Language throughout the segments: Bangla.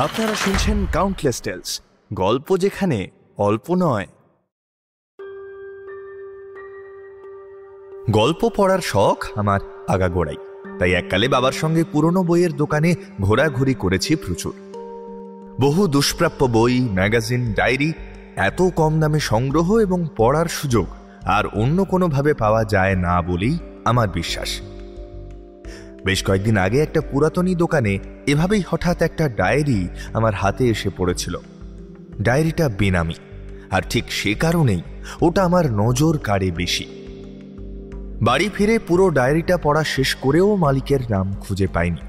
আপনারা শুনছেন কাউন্টলেস টেলস, গল্প যেখানে অল্প নয়। গল্প পড়ার শখ আমার আগাগোড়াই, তাই এককালে বাবার সঙ্গে পুরনো বইয়ের দোকানে ঘোরাঘুরি করেছি প্রচুর। বহু দুষ্প্রাপ্য বই, ম্যাগাজিন, ডায়েরি এত কম দামে সংগ্রহ এবং পড়ার সুযোগ আর অন্য কোনোভাবে পাওয়া যায় না বলেই আমার বিশ্বাস। বেশ কয়েকদিন আগে একটা পুরাতনী দোকানে এভাবেই হঠাৎ একটা ডায়েরি আমার হাতে এসে পড়েছিল। ডায়েরিটা বেনামি, আর ঠিক সে কারণেই ওটা আমার নজর কাড়ে বেশি। বাড়ি ফিরে পুরো ডায়েরিটা পড়া শেষ করেও মালিকের নাম খুঁজে পাইনি।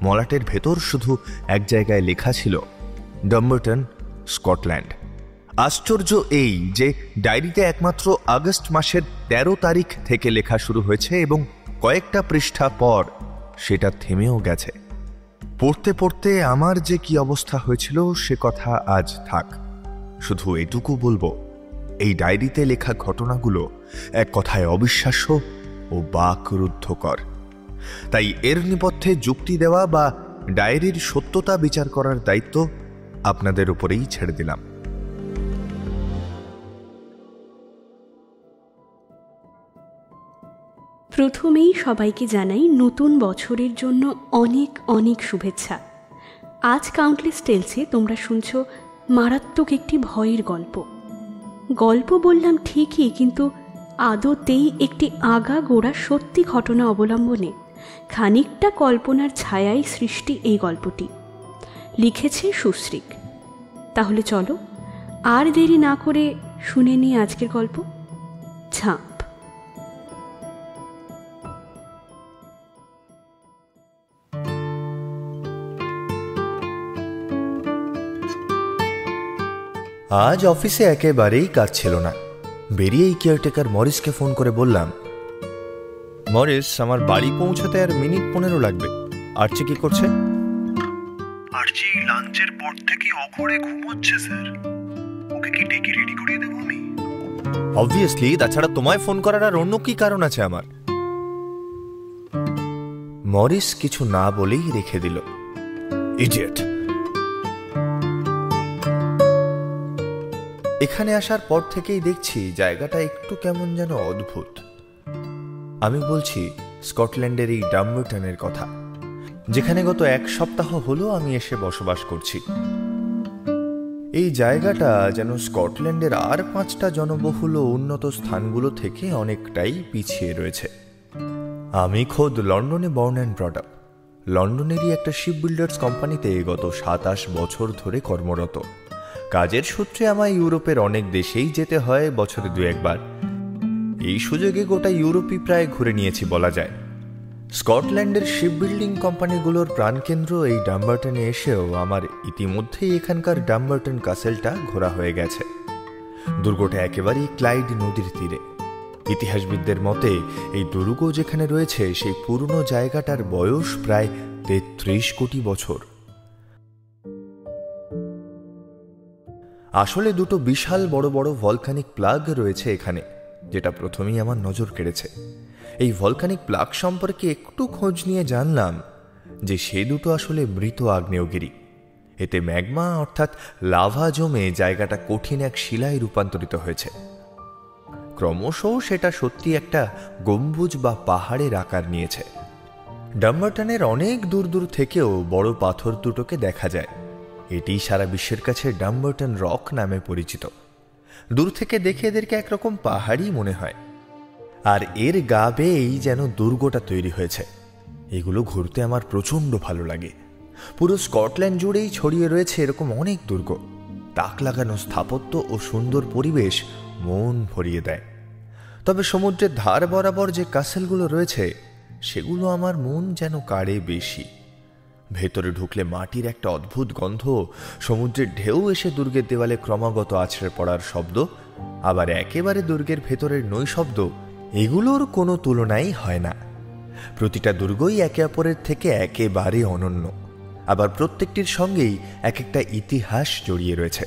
মলাটের ভেতর শুধু এক জায়গায় লেখা ছিল ডাম্বারটন, স্কটল্যান্ড। আশ্চর্য এই যে ডায়েরিতে একমাত্র আগস্ট মাসের 13 তারিখ থেকে লেখা শুরু হয়েছে এবং কয়েকটা পৃষ্ঠা পর সেটা থেমেও গেছে। পড়তে পড়তে আমার যে কি অবস্থা হয়েছিল সে কথা আজ থাক, শুধু এটুকু বলবো, এই ডায়েরিতে লেখা ঘটনাগুলো এক কথায় অবিশ্বাস্য ও বাকরুদ্ধকর। তাই এর নেপথ্যে যুক্তি দেওয়া বা ডায়েরির সত্যতা বিচার করার দায়িত্ব আপনাদের উপরেই ছেড়ে দিলাম। প্রথমেই সবাইকে জানাই নতুন বছরের জন্য অনেক অনেক শুভেচ্ছা। আজ কাউন্টলেস টেলসে তোমরা শুনছ মারাত্মক একটি ভয়ের গল্প। গল্প বললাম ঠিকই, কিন্তু আদতেই একটি আগাগোড়া সত্যি ঘটনা অবলম্বনে খানিকটা কল্পনার ছায়ায় সৃষ্টি এই গল্পটি। লিখেছে সুশ্রীক। তাহলে চলো আর দেরি না করে শুনে নিই আজকের গল্প, ঝাঁপ। আজ অফিসে একেবারেই কাজ ছিল না। বেরিয়েই কেয়ারটেকার মরিসকে ফোন করে বললাম, মরিস, আমার বাড়ি পৌঁছতে আর মিনিট 15 লাগবে। আর্চি কি করছে? আর্চি লাঞ্চের পর থেকে অঘরে ঘুমোচ্ছে স্যার। ওকে কি ডেকে রেডি করিয়ে দেবো আমি? অবভিয়াসলি, তাছাড়া তোমায় ফোন করার আর অন্য কি কারণ আছে আমার? মরিস কিছু না বলেই রেখে দিল। ইডিয়েট। এখানে আসার পর থেকেই দেখছি জায়গাটা একটু কেমন যেন অদ্ভুত। আমি বলছি স্কটল্যান্ডের এই ডাম্বারটনের কথা, যেখানে গত 1 সপ্তাহ হলো আমি এসে বসবাস করছি। এই জায়গাটা যেন স্কটল্যান্ডের আর 5টা জনবহুল ও উন্নত স্থানগুলো থেকে অনেকটাই পিছিয়ে রয়েছে। আমি খোদ লন্ডনে বর্ন অ্যান্ড ব্রট আপ। লন্ডনেরই একটা শিপ বিল্ডার্স কোম্পানিতে গত 27 বছর ধরে কর্মরত। কাজের সূত্রে আমায় ইউরোপের অনেক দেশেই যেতে হয় বছরে 2-1 বার। এই সুযোগে গোটা ইউরোপই প্রায় ঘুরে নিয়েছি বলা যায়। স্কটল্যান্ডের শিপ বিল্ডিং কোম্পানিগুলোর প্রাণকেন্দ্র এই ডাম্বারটনে এসেও আমার ইতিমধ্যেই এখানকার ডাম্বারটন ক্যাসেলটা ঘোরা হয়ে গেছে। দুর্গটা একেবারেই ক্লাইড নদীর তীরে। ইতিহাসবিদদের মতে এই দুর্গ যেখানে রয়েছে সেই পুরনো জায়গাটার বয়স প্রায় 33 কোটি বছর। আসলে দুটো বিশাল বড় বড় ভলকানিক প্লাগ রয়েছে এখানে, যেটা প্রথমেই আমার নজর কেড়েছে। এই ভলকানিক প্লাগ সম্পর্কে একটু খোঁজ নিয়ে জানলাম যে সে দুটো আসলে মৃত আগ্নেয়গিরি। এতে ম্যাগমা অর্থাৎ লাভা জমে জায়গাটা কঠিন এক শিলায় রূপান্তরিত হয়েছে। ক্রমশ সেটা সত্যি একটা গম্বুজ বা পাহাড়ের আকার নিয়েছে। ডাম্বারটনের অনেক দূর দূর থেকেও বড় পাথর দুটোকে দেখা যায়। এটি সারা বিশ্বের কাছে ডাম্বারটন রক নামে পরিচিত। দূর থেকে দেখে এদেরকে একরকম পাহাড়ই মনে হয়। আর এর গা বেয়েই যেন দুর্গটা তৈরি হয়েছে। এগুলো ঘুরতে আমার প্রচণ্ড ভালো লাগে। পুরো স্কটল্যান্ড জুড়েই ছড়িয়ে রয়েছে এরকম অনেক দুর্গ। তাক লাগানো স্থাপত্য ও সুন্দর পরিবেশ মন ভরিয়ে দেয়। তবে সমুদ্রের ধার বরাবর যে ক্যাসেলগুলো রয়েছে সেগুলো আমার মন যেন কাড়ে বেশি। ভেতরে ঢুকলে মাটির একটা অদ্ভুত গন্ধ, সমুদ্রের ঢেউ এসে দুর্গের দেওয়ালে ক্রমাগত আছড়ে পড়ার শব্দ, আবার একেবারে দুর্গের ভেতরের নৈশব্দ, এগুলোর কোনো তুলনাই হয় না। প্রতিটা দুর্গই একে অপরের থেকে একেবারে অনন্য, আবার প্রত্যেকটির সঙ্গেই এক একটা ইতিহাস জড়িয়ে রয়েছে।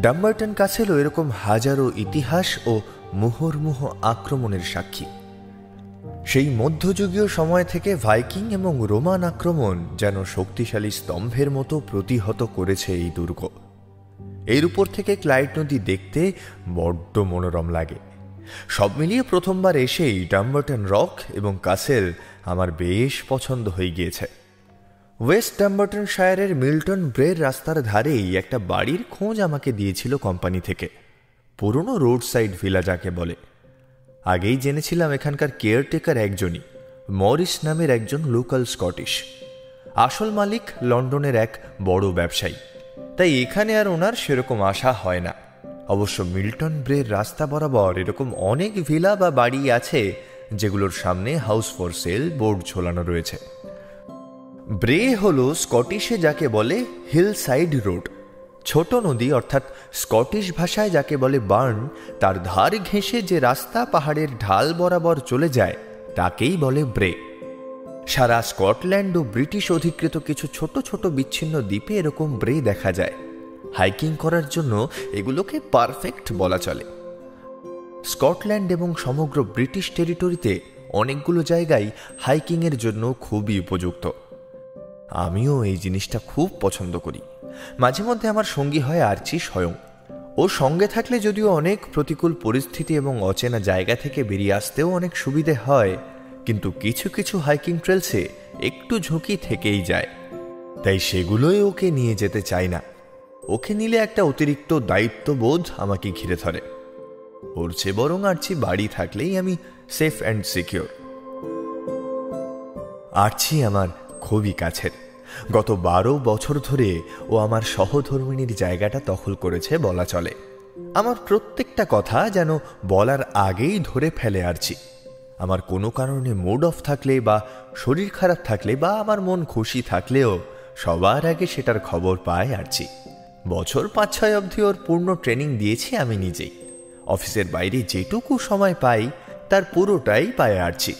ডাম্বারটন ক্যাসেলও এরকম হাজারো ইতিহাস ও মুহুর্মুহু আক্রমণের সাক্ষী। সেই মধ্যযুগীয় সময় থেকে ভাইকিং এবং রোমান আক্রমণ যেন শক্তিশালী স্তম্ভের মতো প্রতিহত করেছে এই দুর্গ। এর উপর থেকে ক্লাইড নদী দেখতে বড্ড মনোরম লাগে। সব মিলিয়ে প্রথমবার এসেই ডাম্বারটন রক এবং কাসেল আমার বেশ পছন্দ হয়ে গিয়েছে। ওয়েস্ট ডাম্বারটনশায়ারের মিল্টন ব্রের রাস্তার ধারেই একটা বাড়ির খোঁজ আমাকে দিয়েছিল কোম্পানি থেকে, পুরনো রোড সাইড ভিলা যাকে বলে। আগেই জেনেছিলাম এখানকার কেয়ারটেকার একজনই, মরিস নামের একজন লোকাল স্কটিশ। আসল মালিক লন্ডনের এক বড় ব্যবসায়ী, তাই এখানে আর ওনার সেরকম আশা হয় না। অবশ্য মিল্টন ব্রের রাস্তা বরাবর এরকম অনেক ভিলা বা বাড়ি আছে যেগুলোর সামনে হাউস ফর সেল বোর্ড ঝোলানো রয়েছে। ব্রে হল স্কটিশে যাকে বলে হিল সাইড রোড। ছোট নদী অর্থাৎ স্কটিশ ভাষায় যাকে বলে বার্ন, তার ধার ঘেঁষে যে রাস্তা পাহাড়ের ঢাল বরাবর চলে যায় তাকেই বলে ব্রে। সারা স্কটল্যান্ড ও ব্রিটিশ অধিকৃত কিছু ছোট ছোট বিচ্ছিন্ন দ্বীপে এরকম ব্রে দেখা যায়। হাইকিং করার জন্য এগুলোকে পারফেক্ট বলা চলে। স্কটল্যান্ড এবং সমগ্র ব্রিটিশ টেরিটরিতে অনেকগুলো জায়গায় হাইকিংয়ের জন্য খুবই উপযুক্ত। আমিও এই জিনিসটা খুব পছন্দ করি। মাঝে মধ্যে আমার সঙ্গী হয় আর্চি স্বয়ং। ও সঙ্গে থাকলে যদিও অনেক প্রতিকূল পরিস্থিতি এবং অচেনা জায়গা থেকে বেরিয়ে আসতেও অনেক সুবিধে হয়, কিন্তু কিছু কিছু হাইকিং ট্রেলসে একটু ঝুঁকি থেকেই যায়, তাই সেগুলোই ওকে নিয়ে যেতে চাই না। ওকে নিলে একটা অতিরিক্ত দায়িত্ববোধ আমাকে ঘিরে ধরে। ওর চেয়ে বরং আর্চি বাড়ি থাকলেই আমি সেফ অ্যান্ড সিকিউর। আর্চি আমার খুবই কাছের। গত 12 বছর ধরে ও আমার সহধর্মিণীর জায়গাটা দখল করেছে বলা চলে। আমার প্রত্যেকটা কথা যেন বলার আগেই ধরে ফেলে আর্চি। আমার কোনো কারণে মুড অফ থাকলে বা শরীর খারাপ থাকলে বা আমার মন খুশি থাকলেও সবার আগে সেটার খবর পায় আর্চি। বছর 5-6 অবধি ওর পূর্ণ ট্রেনিং দিয়েছি আমি নিজেই। অফিসের বাইরে যেটুকু সময় পাই তার পুরোটাই পায় আর্চি।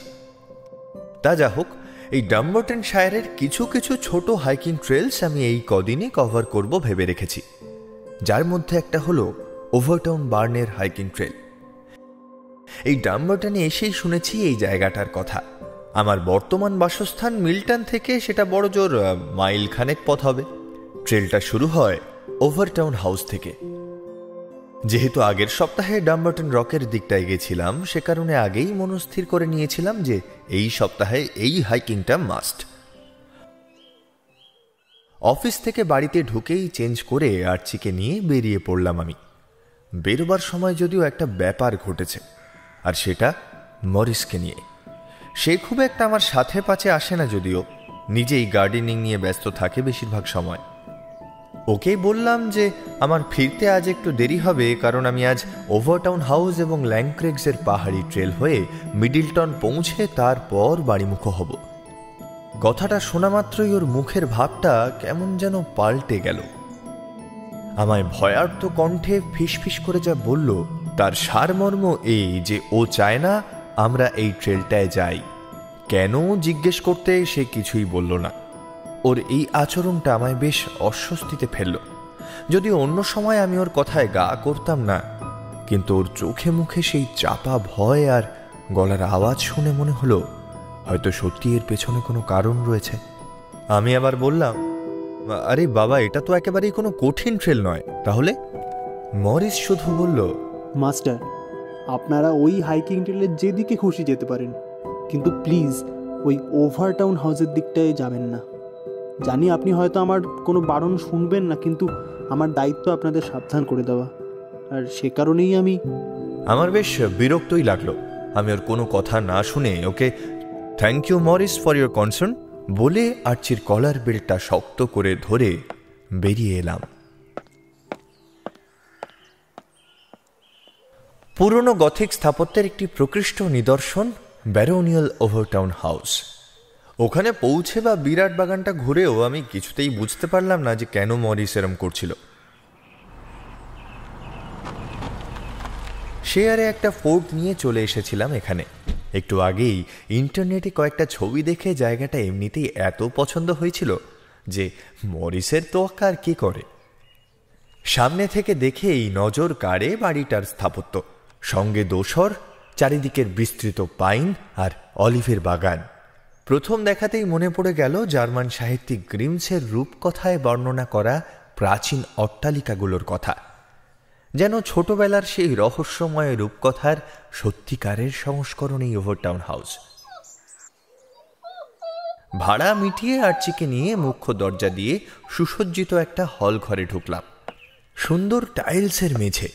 তা যা হোক, এই ডাম্বারটনশায়ারের কিছু কিছু ছোট হাইকিং ট্রেলস আমি এই কদিনে কভার করব ভেবে রেখেছি, যার মধ্যে একটা হলো ওভারটাউন বার্নের হাইকিং ট্রেল। এই ডাম্বারটনে এসেই শুনেছি এই জায়গাটার কথা। আমার বর্তমান বাসস্থান মিল্টন থেকে সেটা বড় জোর মাইল খানেক পথ হবে। ট্রেলটা শুরু হয় ওভারটাউন হাউস থেকে। যেহেতু আগের সপ্তাহে ডাম্বারটন রকের দিকটায় গেছিলাম, সে কারণে আগেই মনস্থির করে নিয়েছিলাম যে এই সপ্তাহে এই হাইকিংটা মাস্ট। অফিস থেকে বাড়িতে ঢুকেই চেঞ্জ করে আর্চিকে নিয়ে বেরিয়ে পড়লাম আমি। বেরোবার সময় যদিও একটা ব্যাপার ঘটেছে, আর সেটা মরিসকে নিয়ে। সে খুব একটা আমার সাথে পাছে আসে না, যদিও নিজেই গার্ডেনিং নিয়ে ব্যস্ত থাকে বেশিরভাগ সময়। ওকেই বললাম যে আমার ফিরতে আজ একটু দেরি হবে, কারণ আমি আজ ওভারটাউন হাউস এবং ল্যাংক্রেগসের পাহাড়ি ট্রেল হয়ে মিডলটন পৌঁছে তারপর বাড়িমুখো হব। কথাটা শোনা মাত্রই ওর মুখের ভাবটা কেমন যেন পাল্টে গেল। আমায় ভয়ার্ত কণ্ঠে ফিসফিস করে যা বলল তার সারমর্ম এই যে ও চায় না আমরা এই ট্রেলটায় যাই। কেন জিজ্ঞেস করতে সে কিছুই বলল না। ওর এই আচরণটা আমায় বেশ অস্বস্তিতে ফেলল। যদিও অন্য সময় আমি ওর কথায় গা করতাম না, কিন্তু ওর চোখে মুখে সেই চাপা ভয় আর গলার আওয়াজ শুনে মনে হলো হয়তো সত্যি এর পেছনে কোনো কারণ রয়েছে। আমি আবার বললাম, আরে বাবা, এটা তো একেবারেই কোনো কঠিন ট্রেল নয়। তাহলে? মরিস শুধু বলল, মাস্টার, আপনারা ওই হাইকিং ট্রেলের যেদিকে খুশি যেতে পারেন, কিন্তু প্লিজ ওই ওভারটাউন হাউসের দিকটায় যাবেন না। জানি আপনি হয়তো আমার কোনো বারণ শুনবেন না, কিন্তু আমার দায়িত্ব আপনাদের সাবধান করে দেওয়া, আর সে কারণেই আমার বেশ বিরক্তই লাগলো। আমি ওর কোনো কথা না শুনে okay thank you Morris for your concern বলে আর্চির কলার বেল্টটা শক্ত করে ধরে বেরিয়ে এলাম। পুরনো গথিক স্থাপত্যের একটি প্রকৃষ্ট নিদর্শন ব্যারোনিয়াল ওভারটাউন হাউস। ওখানে পৌঁছে বা বিরাট বাগানটা ঘুরেও আমি কিছুতেই বুঝতে পারলাম না যে কেন মরিস এরম করছিল। শেয়ারে একটা ফোর্ট নিয়ে চলে এসেছিলাম এখানে। একটু আগেই ইন্টারনেটে কয়েকটা ছবি দেখে জায়গাটা এমনিতেই এত পছন্দ হয়েছিল যে মরিসের তোয়াক্কা আর কি করে। সামনে থেকে দেখেই নজর কাড়ে বাড়িটার স্থাপত্য, সঙ্গে দোসর চারিদিকের বিস্তৃত পাইন আর অলিভের বাগান। প্রথম দেখাতেই মনে পড়ে গেল জার্মান সাহিত্যিক গ্রিমসের রূপকথায় বর্ণনা করা প্রাচীন অট্টালিকাগুলোর কথা, যেন ছোটবেলার সেই রহস্যময় রূপকথার সত্যিকারের সংস্করণ এই ওভারটাউন হাউস। ভাড়া মিটিয়ে আর্চিকে নিয়ে মুখ্য দরজা দিয়ে সুসজ্জিত একটা হল ঘরে ঢুকলাম। সুন্দর টাইলসের মেঝে,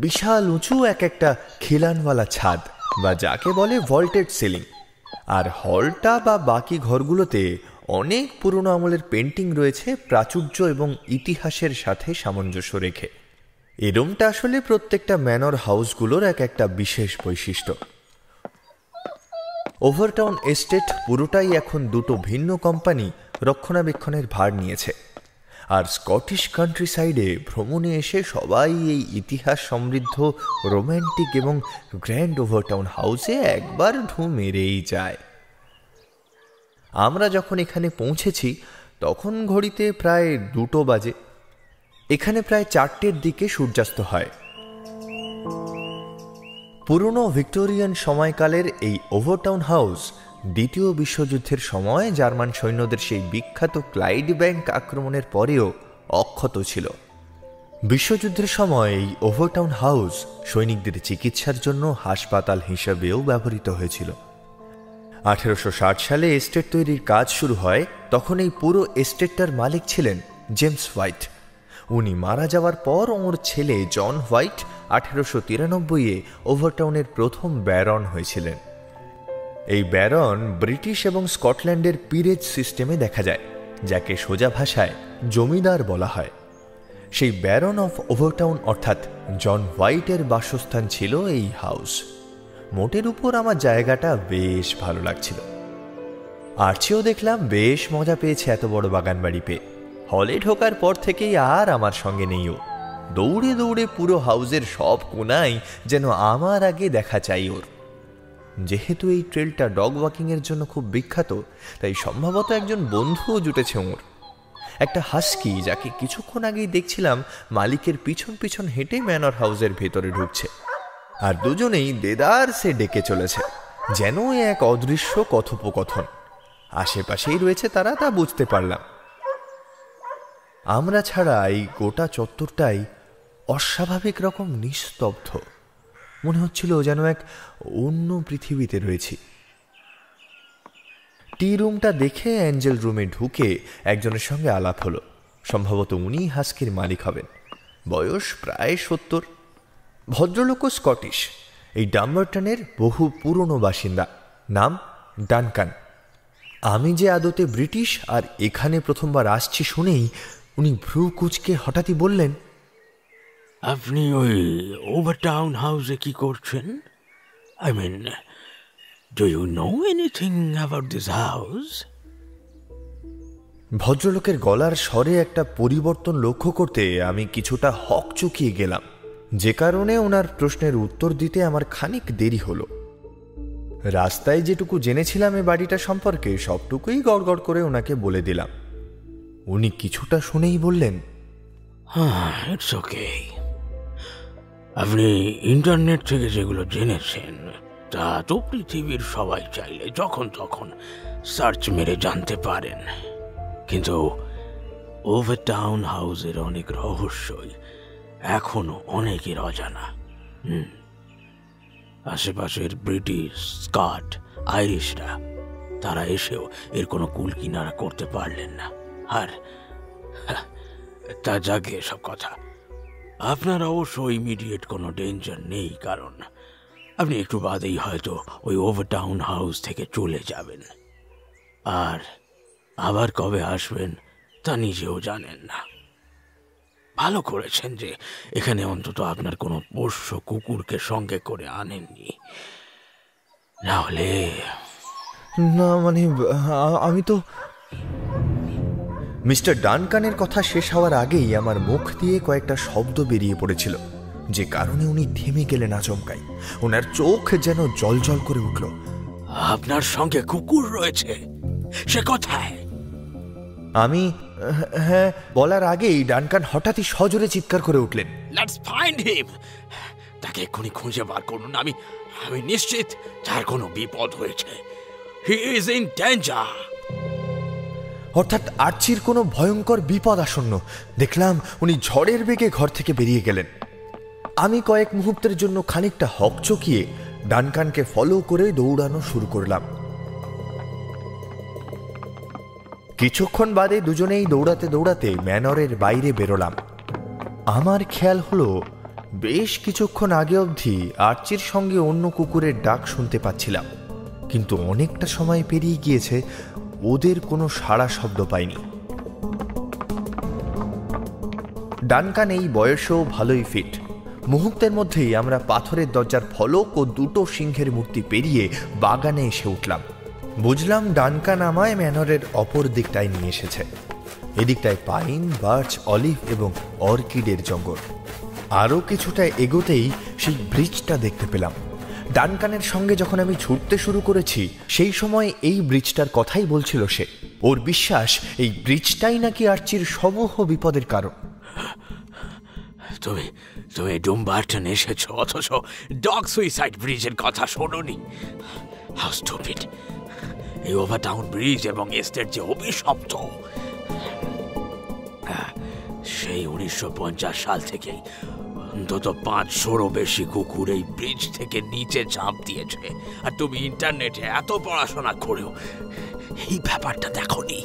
বিশাল উঁচু একটা খিলানওয়ালা ছাদ বা যাকে বলে ভল্টেড সিলিং, আর হলটা বা বাকি ঘরগুলোতে অনেক পুরনো আমলের পেন্টিং রয়েছে প্রাচুর্য এবং ইতিহাসের সাথে সামঞ্জস্য রেখে। এই রুমটা আসলে প্রত্যেকটা ম্যানর হাউসগুলোর একটা বিশেষ বৈশিষ্ট্য। ওভারটাউন এস্টেট পুরোটাই এখন দুটো ভিন্ন কোম্পানি রক্ষণাবেক্ষণের ভার নিয়েছে, আর স্কটিশ কান্ট্রি সাইডে ভ্রমণে এসে সবাই এই ইতিহাস সমৃদ্ধ রোম্যান্টিক এবং গ্র্যান্ড ওভারটাউন হাউসে একবার ঢু মেরেই যায়। আমরা যখন এখানে পৌঁছেছি তখন ঘড়িতে প্রায় 2টো বাজে। এখানে প্রায় 4টের দিকে সূর্যাস্ত হয়। পুরনো ভিক্টোরিয়ান সময়কালের এই ওভারটাউন হাউস দ্বিতীয় বিশ্বযুদ্ধের সময় জার্মান সৈন্যদের সেই বিখ্যাত ক্লাইড ব্যাংক আক্রমণের পরেও অক্ষত ছিল। বিশ্বযুদ্ধের সময় এই ওভারটাউন হাউস সৈনিকদের চিকিৎসার জন্য হাসপাতাল হিসেবেও ব্যবহৃত হয়েছিল। 1860 সালে এস্টেট তৈরির কাজ শুরু হয়। তখন এই পুরো এস্টেটটার মালিক ছিলেন জেমস হোয়াইট। উনি মারা যাওয়ার পর ওর ছেলে জন হোয়াইট 1893-এ ওভারটাউনের প্রথম ব্যারন হয়েছিলেন। এই ব্যারন ব্রিটিশ এবং স্কটল্যান্ডের পিরেজ সিস্টেমে দেখা যায়, যাকে সোজা ভাষায় জমিদার বলা হয়। সেই ব্যারন অফ ওভারটাউন অর্থাৎ জন হোয়াইটের বাসস্থান ছিল এই হাউস। মোটের উপর আমার জায়গাটা বেশ ভালো লাগছিল। আর্চিও দেখলাম বেশ মজা পেয়েছে এত বড় বাগান বাড়ি পেয়ে। হলে ঢোকার পর থেকেই আর আমার সঙ্গে নেইও। দৌড়ে দৌড়ে পুরো হাউসের সব কোনায় যেন আমার আগে দেখা চাই ওর। যেহেতু এই ট্রেলটা ডগ ওয়াকিংয়ের জন্য খুব বিখ্যাত, তাই সম্ভবত একজন বন্ধুও জুটেছে ওর। একটা হাস্কি, যাকে কিছুক্ষণ আগেই দেখছিলাম মালিকের পিছন পিছন হেঁটে ম্যানর হাউসের ভেতরে ঢুকছে, আর দুজনেই দেদার সে ডেকে চলেছে, যেন এক অদৃশ্য কথোপকথন। আশেপাশেই রয়েছে তারা, তা বুঝতে পারলাম। আমরা ছাড়া এই গোটা চত্বরটাই অস্বাভাবিক রকম নিস্তব্ধ। মনে হচ্ছিল যেন এক অন্য পৃথিবীতে রয়েছি। টি রুমটা দেখে অ্যাঞ্জেল রুমে ঢুকে একজনের সঙ্গে আলাপ হলো। সম্ভবত উনি হাস্কির মালিক হবেন। বয়স প্রায় 70। ভদ্রলোকও স্কটিশ, এই ডাম্বারটনের বহু পুরনো বাসিন্দা। নাম ডানকান। আমি যে আদতে ব্রিটিশ আর এখানে প্রথমবার আসছি শুনেই উনি ভ্রু কুঁচকে হঠাৎই বললেন, আপনি ওই ওভারটাউন হাউসে কি করছেন? I mean, do you know anything about this house? ভদ্রলোকের গলার স্বরে একটা পরিবর্তন লক্ষ্য করতে আমি কিছুটা হকচকিয়ে গেলাম, যে কারণে ওনার প্রশ্নের উত্তর দিতে আমার খানিক দেরি হলো। রাস্তায় যেটুকু জেনেছিলাম এ বাড়িটা সম্পর্কে সবটুকুই গড়গড় করে ওনাকে বলে দিলাম। উনি কিছুটা শুনেই বললেন, হ্যাঁ, ইটস ওকে। আপনি ইন্টারনেট থেকে যেগুলো জেনেছেন তা তো পৃথিবীর সবাই চাইলে যখন তখন সার্চ মেরে জানতে পারেন, কিন্তু ওভারটাউন হাউসের অনেক রহস্যই এখনো অনেকের অজানা। আশেপাশের ব্রিটিশ, স্কট, আইরিশরা তারা এসেও এর কোনো কুল কিনারা করতে পারলেন না। আর তা জাগে সব কথা। আপনার অবশ্য ইমিডিয়েট কোনো ডেঞ্জার নেই, কারণ আপনি একটু বাদেই হয়তো ওই ওভারটাউন হাউস থেকে চলে যাবেন, আর আবার কবে আসবেন তা নিজেও জানেন না। ভালো করেছেন যে এখানে অন্তত আপনার কোনো পোষ্য কুকুরকে সঙ্গে করে আনেননি, নাহলে। না মানে আমি তো। মিস্টার ডানকানের কথা শেষ হওয়ার আগেই আমার মুখ দিয়ে কয়েকটা শব্দ বেরিয়ে পড়েছিল, যে কারণে উনি থেমে গেলেন আচমকাই। ওনার চোখ যেন জলজল করে উঠল। আপনার সঙ্গে কুকুর রয়েছে? সে কোথায়? আমি হ্যাঁ বলার আগেই ডানকান হঠাৎই সজোরে চিৎকার করে উঠলেন, লেটস ফাইন্ড হিম! তাকে এক্ষুনি খুঁজে বার করুন। আমি আমি নিশ্চিত তার কোনো বিপদ হয়েছে। He is in danger. অর্থাৎ আর্চির কোনো ভয়ঙ্কর বিপদ আসন্ন। দেখলাম উনি ঝড়ের বেগে ঘর থেকে বেরিয়ে গেলেন। আমি কয়েক মুহূর্তের জন্য খানিকটা হকচকিয়ে ডানকানকে ফলো করে দৌড়ানো শুরু করলাম। কিছুক্ষণ বাদে দুজনেই দৌড়াতে দৌড়াতে ম্যানরের বাইরে বেরোলাম। আমার খেয়াল হলো বেশ কিছুক্ষণ আগে অবধি আর্চির সঙ্গে অন্য কুকুরের ডাক শুনতে পাচ্ছিলাম, কিন্তু অনেকটা সময় পেরিয়ে গিয়েছে, ওদের কোনো সাড়া শব্দ পাইনি। ডানকান এই বয়সেও ভালোই ফিট। মুহূর্তের মধ্যেই আমরা পাথরের দরজার ফলক ও দুটো সিংহের মূর্তি পেরিয়ে বাগানে এসে উঠলাম। বুঝলাম ডানকান আমায় ম্যানরের অপর দিকটায় নিয়ে এসেছে। এদিকটায় পাইন, বার্চ, অলিভ এবং অর্কিডের জঙ্গল। আরও কিছুটা এগোতেই সেই ব্রিজটা দেখতে পেলাম। ডানকানের সঙ্গে যখন আমি ছুটতে শুরু করেছি সেই সময় এই ব্রিজটার কথাই বলছিল সে। ওর বিশ্বাস এই ব্রিজটাই নাকি আর্চির সমূহ বিপদের কারণ। তুমি তুমি ডুমবার্টন এসেছ, অথচ ডগ সুইসাইড ব্রিজের কথা শোনোনি। How stupid! এই ওভারটাউন ব্রিজ এবং এস্টেট যে অভিশপ্ত, সেই 1950 সাল থেকেই অন্তত 500-রও বেশি কুকুর এই ব্রিজ থেকে নিচে ঝাঁপ দিয়েছে। আর তুমি ইন্টারনেটে এত পড়াশোনা করেও এই ব্যাপারটা দেখোনি।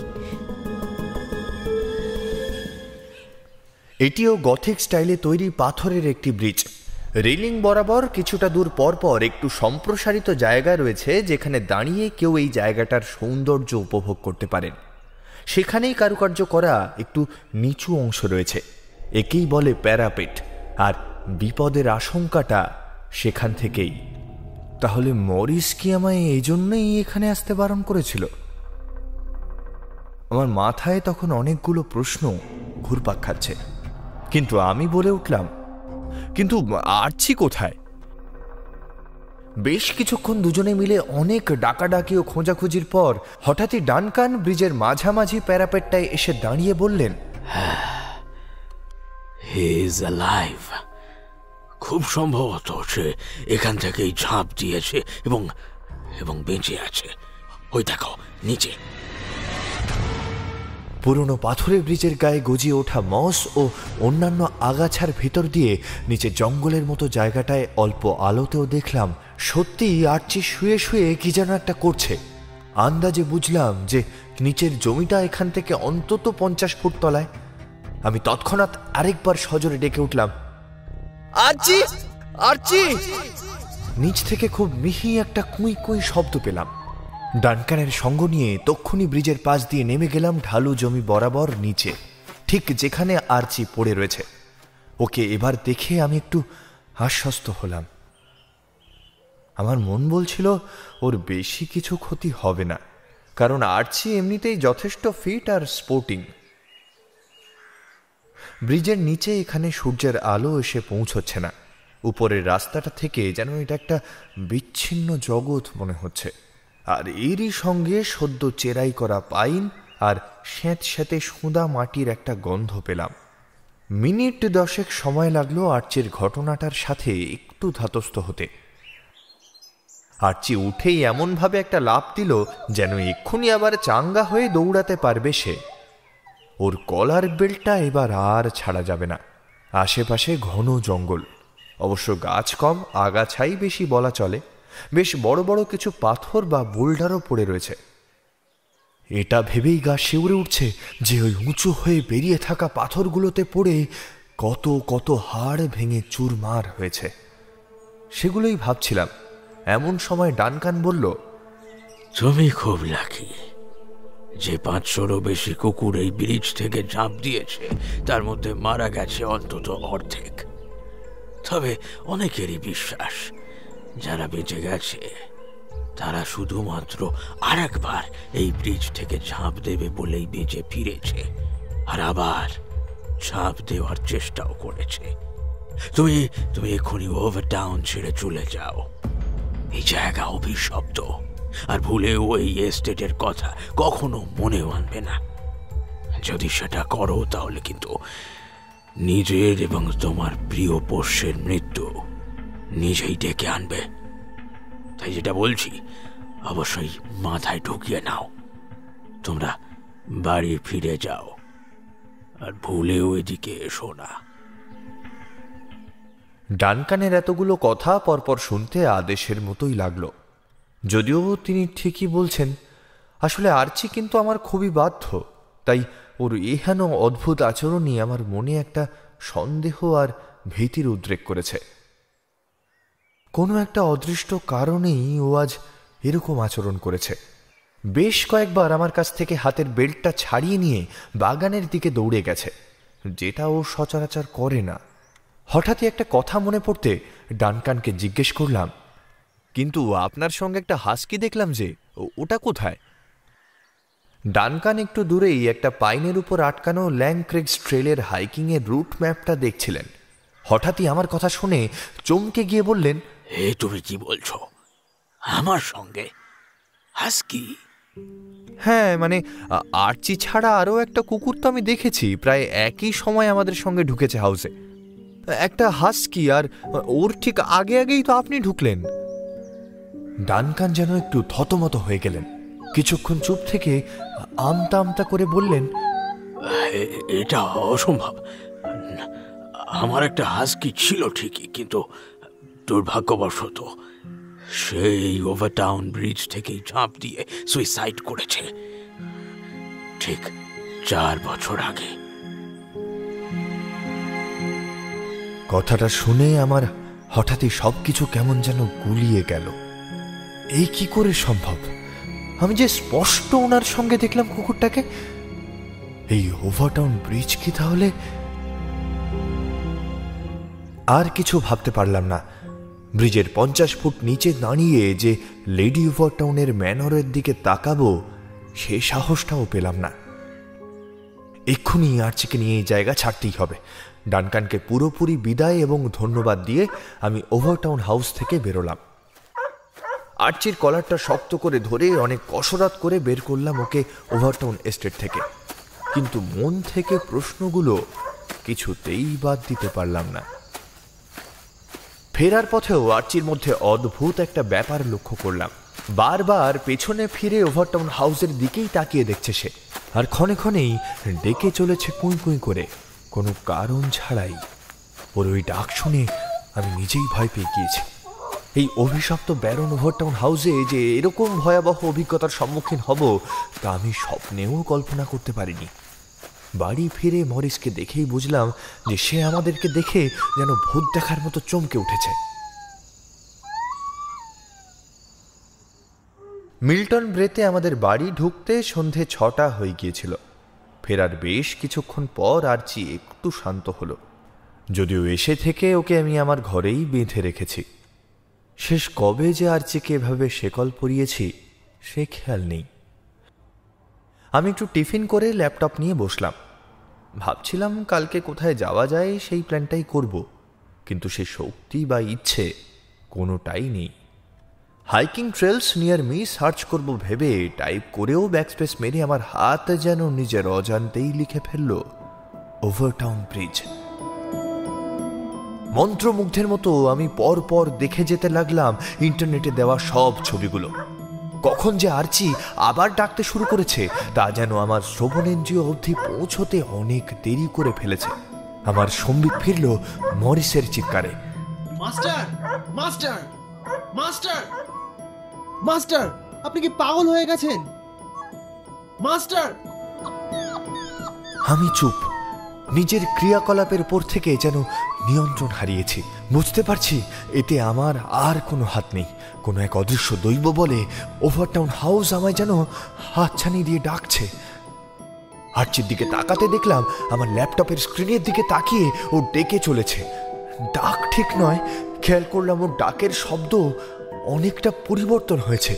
এটিও গথিক স্টাইলে তৈরি পাথরের একটি ব্রিজ। রেলিং বরাবর কিছুটা দূর পর পর একটু সম্প্রসারিত জায়গা রয়েছে, যেখানে দাঁড়িয়ে কেউ এই জায়গাটার সৌন্দর্য উপভোগ করতে পারেন। সেখানেই কারুকার্য করা একটু নিচু অংশ রয়েছে, একেই বলে প্যারাপেট। আর বিপদের আশঙ্কাটা সেখান থেকেই। তাহলে মরিস কি আমায় এই জন্যই এখানে আসতে বারণ করেছিল? আমার মাথায় তখন অনেকগুলো প্রশ্ন ঘুরপাক খাচ্ছে, কিন্তু আমি বলে উঠলাম, কিন্তু আর্চি কোথায়? বেশ কিছুক্ষণ দুজনে মিলে অনেক ডাকাডাকি ও খোঁজাখুঁজির পর হঠাৎই ডানকান ব্রিজের মাঝামাঝি প্যারাপেটটায় এসে দাঁড়িয়ে বললেন, হি ইজ অ্যালাইভ। খুব সম্ভবত সে এখান থেকেই ঝাঁপ দিয়েছে এবং এবং বেঁচে আছে। ওই দেখো নিচে। পুরনো পাথরের ব্রিজের গায়ে গজিয়ে ওঠা মস ও অন্যান্য আগাছার ভেতর দিয়ে নিচে জঙ্গলের মতো জায়গাটায় অল্প আলোতেও দেখলাম সত্যিই আর্চি শুয়ে শুয়ে কি যেন একটা করছে। আন্দাজে বুঝলাম যে নিচের জমিটা এখান থেকে অন্তত 50 ফুট তলায়। আমি তৎক্ষণাৎ আরেকবার সজোরে ডেকে উঠলাম, আর্চি, আর্চি! নিচ থেকে খুব মিহি একটা কুই কুই শব্দ পেলাম। ডানকানের সঙ্গ নিয়ে তক্ষুনি ব্রিজের পাশ দিয়ে নেমে গেলাম ঢালু জমি বরাবর নিচে, ঠিক যেখানে আর্চি পড়ে রয়েছে। ওকে এবার দেখে আমি একটু আশ্বস্ত হলাম। আমার মন বলছিল ওর বেশি কিছু ক্ষতি হবে না, কারণ আর্চি এমনিতেই যথেষ্ট ফিট আর স্পোর্টিং। ব্রিজের নিচে এখানে সূর্যের আলো এসে পৌঁছচ্ছে না। উপরের রাস্তাটা থেকে যেন এটা একটা বিচ্ছিন্ন জগৎ মনে হচ্ছে। আর এরই সঙ্গে সদ্য চেরাই করা পাইন আর স্যাঁতস্যাঁতে সুঁদা মাটির একটা গন্ধ পেলাম। মিনিট 10 সময় লাগলো আর্চির ঘটনাটার সাথে একটু ধাতস্থ হতে। আর্চি উঠেই এমনভাবে একটা লাফ দিল যেন এক্ষুনি আবার চাঙ্গা হয়ে দৌড়াতে পারবে সে। ওর কলার বেল্টটা এবার আর ছাড়া যাবে না। আশেপাশে ঘন জঙ্গল, অবশ্য গাছ কম, আগাছাই বেশি বলা চলে। বেশ বড় বড় কিছু পাথর বা বোল্ডারও পড়ে রয়েছে। এটা ভেবেই গা শিউরে উঠছে যে ওই উঁচু হয়ে বেরিয়ে থাকা পাথরগুলোতে পড়ে কত কত হাড় ভেঙে চুরমার হয়েছে। সেগুলোই ভাবছিলাম, এমন সময় ডানকান বলল, তুমি খুব লাকি যে 500-রও বেশি কুকুর এই ব্রিজ থেকে ঝাঁপ দিয়েছে, তার মধ্যে মারা গেছে অন্তত অর্ধেক। তবে অনেকেরই বিশ্বাস যারা বেঁচে গেছে তারা শুধুমাত্র আরেকবার এই ব্রিজ থেকে ঝাঁপ দেবে বলেই বেঁচে ফিরেছে, আর আবার ঝাঁপ দেওয়ার চেষ্টাও করেছে। তুমি তুমি এক্ষুনি ওভারটাউন ছেড়ে চলে যাও। এই জায়গা অভিশপ্ত, আর ভুলেও এই এস্টেটের কথা কখনো মনেও আনবে না। যদি সেটা করো তাহলে কিন্তু নিজের এবং তোমার প্রিয় পোষ্যের মৃত্যু নিজেই ডেকে আনবে। তাই যেটা বলছি অবশ্যই মাথায় ঢুকিয়ে নাও। তোমরা বাড়ি ফিরে যাও, আর ভুলেও এদিকে এসো না। ডানকানের এতগুলো কথা পরপর শুনতে আদেশের মতোই লাগলো। যদিও তিনি ঠিকই বলছেন, আসলে আর্চি কিন্তু আমার খুবই বাধ্য, তাই ওর এহেন অদ্ভুত আচরণই আমার মনে একটা সন্দেহ আর ভীতির উদ্রেক করেছে। কোনো একটা অদৃষ্ট কারণেই ও আজ এরকম আচরণ করেছে। বেশ কয়েকবার আমার কাছ থেকে হাতের বেল্টটা ছাড়িয়ে নিয়ে বাগানের দিকে দৌড়ে গেছে, যেটা ও সচরাচর করে না। হঠাৎই একটা কথা মনে পড়তে ডানকানকে জিজ্ঞেস করলাম, কিন্তু আপনার সঙ্গে একটা হাস্কি দেখলাম যে, ওটা কোথায়? ডানকান একটু দূরেই একটা পাইনের উপর আটকানো ল্যাংক্রেগস ট্রেলের হাইকিংয়ের রুট ম্যাপটা দেখছিলেন। হঠাৎই আমার কথা শুনে চমকে গিয়ে বললেন, তুমি কি বলছো? আমার সঙ্গে হাস্কি? হ্যাঁ, মানে আর্চি ছাড়া আরও একটা কুকুর তো আমি দেখেছি, প্রায় একই সময় আমাদের সঙ্গে ঢুকেছে হাউসে। একটা হাস্কি, আর ওর ঠিক আগে আগেই তো আপনি ঢুকলেন। ডানকান যেন একটু থতমত হয়ে গেলেন। কিছুক্ষণ চুপ থেকে আমতা আমতা করে বললেন, এটা অসম্ভব। আমার একটা হাস্কি ছিল ঠিকই, কিন্তু দুর্ভাগ্যবশত সেই ওভারটাউন ব্রিজ থেকেই ঝাঁপ দিয়ে সুইসাইড করেছে, ঠিক 4 বছর আগে। কথাটা শুনে আমার হঠাৎই সবকিছু কেমন যেন গুলিয়ে গেল। এই কি করে সম্ভব? আমি যে স্পষ্ট ওনার সঙ্গে দেখলাম কুকুরটাকে। এই ওভারটাউন ব্রিজ কি তাহলে? আর কিছু ভাবতে পারলাম না। ব্রিজের 50 ফুট নিচে দাঁড়িয়ে যে লেডি ওভারটাউনের ম্যানরের দিকে তাকাবো, সে সাহসটাও পেলাম না। এক্ষুনি আর্চিকে নিয়ে এই জায়গা ছাড়তেই হবে। ডানকানকে পুরোপুরি বিদায় এবং ধন্যবাদ দিয়ে আমি ওভারটাউন হাউস থেকে বেরোলাম। আর্চির কলারটা শক্ত করে ধরে অনেক কসরত করে বের করলাম ওকে ওভারটাউন এস্টেট থেকে, কিন্তু মন থেকে প্রশ্নগুলো কিছুতেই বাদ দিতে পারলাম না। ফেরার পথেও আর্চির মধ্যে অদ্ভুত একটা ব্যাপার লক্ষ্য করলাম। বারবার পেছনে ফিরে ওভারটাউন হাউসের দিকেই তাকিয়ে দেখছে সে, আর ক্ষণে ক্ষণেই ডেকে চলেছে কুঁই কুঁই করে, কোনো কারণ ছাড়াই। ওর ওই ডাক শুনে আমি নিজেই ভয় পেয়ে গিয়েছি। এই অভিশপ্ত ব্যারন ওভারটাউন হাউসে যে এরকম ভয়াবহ অভিজ্ঞতার সম্মুখীন হব, তা আমি স্বপ্নেও কল্পনা করতে পারিনি। বাড়ি ফিরে মরিসকে দেখেই বুঝলাম যে সে আমাদেরকে দেখে যেন ভূত দেখার মতো চমকে উঠেছে। মিল্টন ব্রেতে আমাদের বাড়ি ঢুকতে সন্ধে 6টা হয়ে গিয়েছিল। ফেরার বেশ কিছুক্ষণ পর আর্চি একটু শান্ত হলো, যদিও এসে থেকে ওকে আমি আমার ঘরেই বেঁধে রেখেছি। শেষ কবে যে আর্চিকে এভাবে শেকল পরিয়েছি সে খেয়াল নেই। আমি একটু টিফিন করে ল্যাপটপ নিয়ে বসলাম। ভাবছিলাম কালকে কোথায় যাওয়া যায় সেই প্ল্যানটাই করব, কিন্তু সে শক্তি বা ইচ্ছে কোনোটাই নেই। Hiking trails near me search করব ভেবে টাইপ করেও ব্যাকস্পেস মেরে আমার হাত যেন নিজের অজান্তেই লিখে ফেলল ওভারটাউন ব্রিজ। মন্ত্রমুগ্ধের মতো আমি পর পর দেখে যেতে লাগলাম ইন্টারনেটে দেওয়া সব ছবিগুলো। কখন যে আর্চি আবার ডাকতে শুরু করেছে তা যেন আমার শ্রবণেন্দ্রিয় অবধি পৌঁছতে অনেক দেরি করে ফেলেছে। আমার সম্বিত ফিরল মরিসের চিৎকারে, মাস্টার, মাস্টার, মাস্টার, মাস্টার, আপনি কি পাগল হয়ে গেছেন? মাস্টার! আমি চুপ। নিজের ক্রিয়াকলাপের উপর থেকে যেন নিয়ন্ত্রণ হারিয়েছি। বুঝতে পারছি এতে আমার আর কোনো হাত নেই। কোনো এক অদৃশ্য দৈব বলে ওভারটাউন হাউস আমায় যেন হাতছানি দিয়ে ডাকছে। আর্চির দিকে তাকাতে দেখলাম আমার ল্যাপটপের স্ক্রিনের দিকে তাকিয়ে ও ডেকে চলেছে। ডাক ঠিক নয়, খেয়াল করলাম ওর ডাকের শব্দ অনেকটা পরিবর্তন হয়েছে।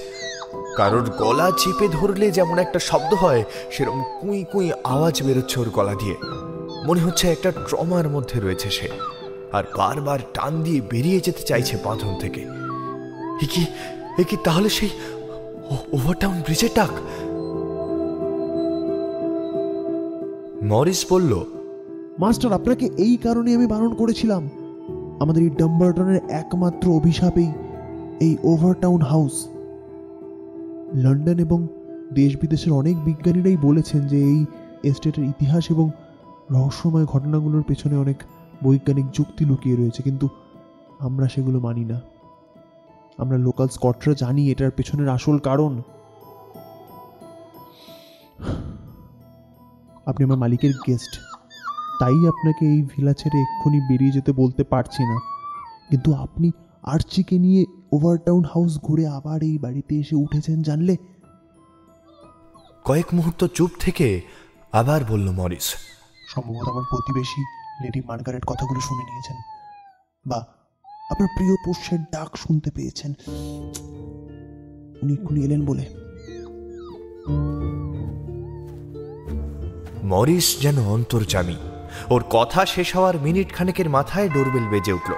কারোর গলা চেপে ধরলে যেমন একটা শব্দ হয়, সেরকম কুঁই কুঁই আওয়াজ বেরোচ্ছে ওর গলা দিয়ে। মনে হচ্ছে একটা ট্রমার মধ্যে রয়েছে সে, আর বারবার টান দিয়ে বেরিয়ে যেতে চাইছে বাঁধন থেকে। এ কি তাহলে সেই ওভারটাউন ব্রিজের ডাক? মরিস বলল, মাস্টার, আপনাকে এই কারণে আমি বারণ করেছিলাম। আমাদের এই ডাম্বারটনের একমাত্র অভিশাপেই এই ওভারটাউন হাউস। লন্ডন এবং দেশ বিদেশের অনেক বিজ্ঞানীরাই বলেছেন যে এই এস্টেটের ইতিহাস এবং রহস্যময় ঘটনাগুলোর পেছনে অনেক বৈজ্ঞানিক যুক্তি লুকিয়ে রয়েছে, কিন্তু আমরা সেগুলো মানি না। আমরা লোকাল স্কটরা জানি এটার পেছনের আসল কারণ। আপনি আমার মালিকের গেস্ট, তাই আপনাকে এই ভিলা ছেড়ে এক্ষুনি বেরিয়ে যেতে বলতে পারছি না, কিন্তু আপনি আর্চিকে নিয়ে ওভারটাউন হাউস ঘুরে আবার এই বাড়িতে এসে উঠেছেন জানলে। কয়েক মুহূর্ত চুপ থেকে আবার বলল মরিস, সম্ভবত আমার প্রতিবেশী লেডি মার্গারেট কথাগুলো শুনে নিয়েছেন, বা আপনার প্রিয় পোষ্যের ডাক শুনতে পেয়েছেন। উনি এক্ষুনি এলেন বলে। মরিস যেন অন্তর্যামী। ওর কথা শেষ হওয়ার মিনিট খানেকের মাথায় ডোরবেল বেজে উঠল।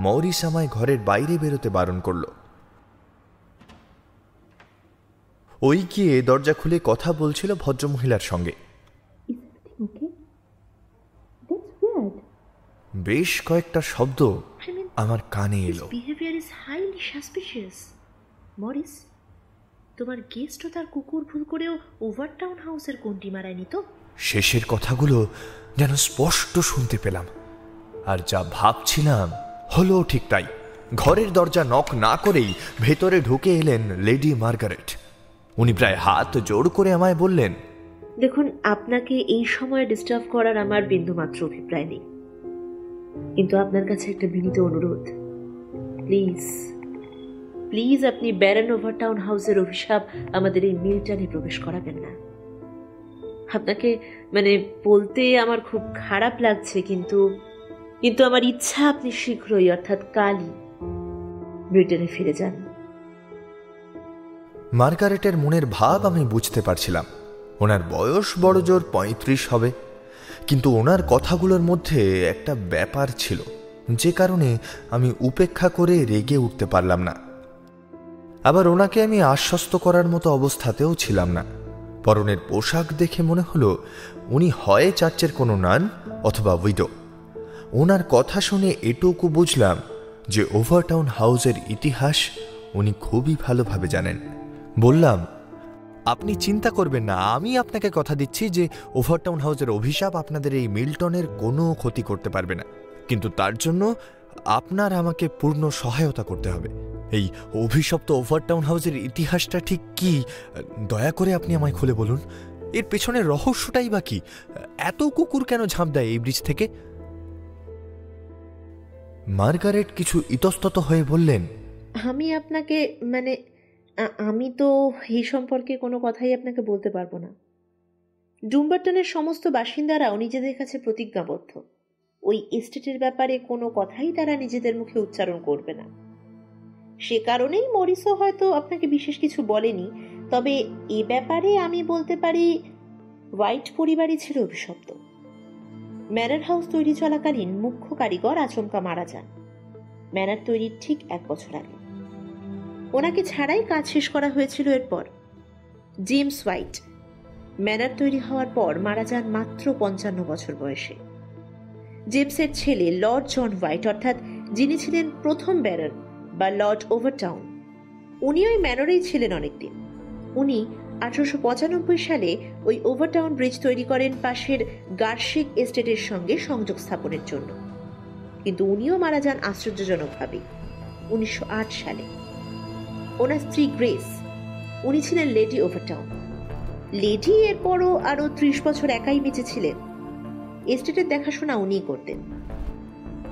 মরিস আমায় ঘরের বাইরে বেরোতে বারণ করল। ওই গিয়ে দরজা খুলে কথা বলছিল ভদ্রমহিলার সঙ্গে। বেশ কয়েকটা শব্দ আমার কানে এলো। Behaviour is highly suspicious. Morris, তোমার গেস্টও তার কুকুর ভুল করেও ওভারটাউন হাউসের কোনটি মারায়নি তো? শেষের কথাগুলো যেন স্পষ্ট শুনতে পেলাম, আর যা ভাবছিলাম হলো ঠিক তাই। ঘরের দরজা নক না করেই ভেতরে ঢুকে এলেন লেডি মার্গারেট। উনি প্রায় হাত জোড় করে আমায় বললেন, দেখুন, আপনাকে এই সময় ডিস্টার্ব করার আমার বিন্দুমাত্র অভিপ্রায় নেই, কিন্তু আপনার কাছে একটা বিনীত অনুরোধ। প্লিজ প্লিজ আপনি ব্যারন ওভারটাউন হাউসের অভিশাপ আমাদের এই মিলটানে প্রবেশ করাবেন না। আপনাকে বলতে আমার খুব খারাপ লাগছে, কিন্তু আমার ইচ্ছা আপনি শীঘ্রই, অর্থাৎ কালই ব্রিটেনে ফিরে যান। মার্গারেটের মনের ভাব আমি বুঝতে পারছিলাম। ওনার বয়স বড় জোর 35 হবে, কিন্তু ওনার কথাগুলোর মধ্যে একটা ব্যাপার ছিল, যে কারণে আমি উপেক্ষা করে রেগে উঠতে পারলাম না। আবার ওনাকে আমি আশ্বস্ত করার মতো অবস্থাতেও ছিলাম না। পরনের পোশাক দেখে মনে হলো উনি হয় চার্চের কোনো নান অথবা উইডো। ওনার কথা শুনে এটুকু বুঝলাম যে ওভারটাউন হাউসের ইতিহাস উনি খুবই ভালোভাবে জানেন। বললাম, আপনি চিন্তা করবেন না, আমি আপনাকে কথা দিচ্ছি যে ওভারটাউন হাউসের অভিশাপ আপনাদের এই মিল্টনের কোনো ক্ষতি করতে পারবে না, কিন্তু তার জন্য আপনার আমাকে পূর্ণ সহায়তা করতে হবে। এই অভিশপ্ত ওভারটাউন হাউসের ইতিহাসটা ঠিক কি, দয়া করে আপনি আমায় খুলে বলুন। এর পেছনের রহস্যটাই বা কি? এত কুকুর কেন ঝাঁপ দেয় এই ব্রিজ থেকে? মার্গারেট কিছু ইতস্তত হয়ে বললেন, আমি আপনাকে আমি তো এই সম্পর্কে কোনো কথাই আপনাকে বলতে পারবো না। ডুম্বারটনের সমস্ত বাসিন্দারাও নিজেদের কাছে প্রতিজ্ঞাবদ্ধ, ওই এস্টেটের ব্যাপারে কোনো কথাই তারা নিজেদের মুখে উচ্চারণ করবে না। সে কারণেই মরিসও হয়তো আপনাকে বিশেষ কিছু বলেনি। তবে এ ব্যাপারে আমি বলতে পারি, হোয়াইট পরিবারই ছিল অভিশপ্ত। ম্যানর হাউস তৈরি চলাকালীন মুখ্য কারিগর আচমকা মারা যান, ম্যানর তৈরির ঠিক 1 বছর আগে। ওনাকে ছাড়াই কাজ শেষ করা হয়েছিল। এরপর জেমস হোয়াইট ম্যানর তৈরি হওয়ার পর মারা যান মাত্র 55 বছর বয়সে। জেমসের ছেলে লর্ড জন হোয়াইট, অর্থাৎ যিনি ছিলেন প্রথম ব্যারন বা লর্ড ওভারটাউন, উনি ওই ম্যানরেই ছিলেন অনেকদিন। উনি 1895 সালে ওই ওভারটাউন ব্রিজ তৈরি করেন পাশের গার্শিক এস্টেটের সঙ্গে সংযোগ স্থাপনের জন্য, কিন্তু উনিও মারা যান আশ্চর্যজনকভাবে 1908 সালে। ওনার স্ত্রী গ্রেস, উনি ছিলেন লেডি ওভারটাউন। লেডি এরপরও আরো 30 বছর একাই বেঁচে ছিলেন। এস্টেটের দেখাশোনা উনিই করতেন।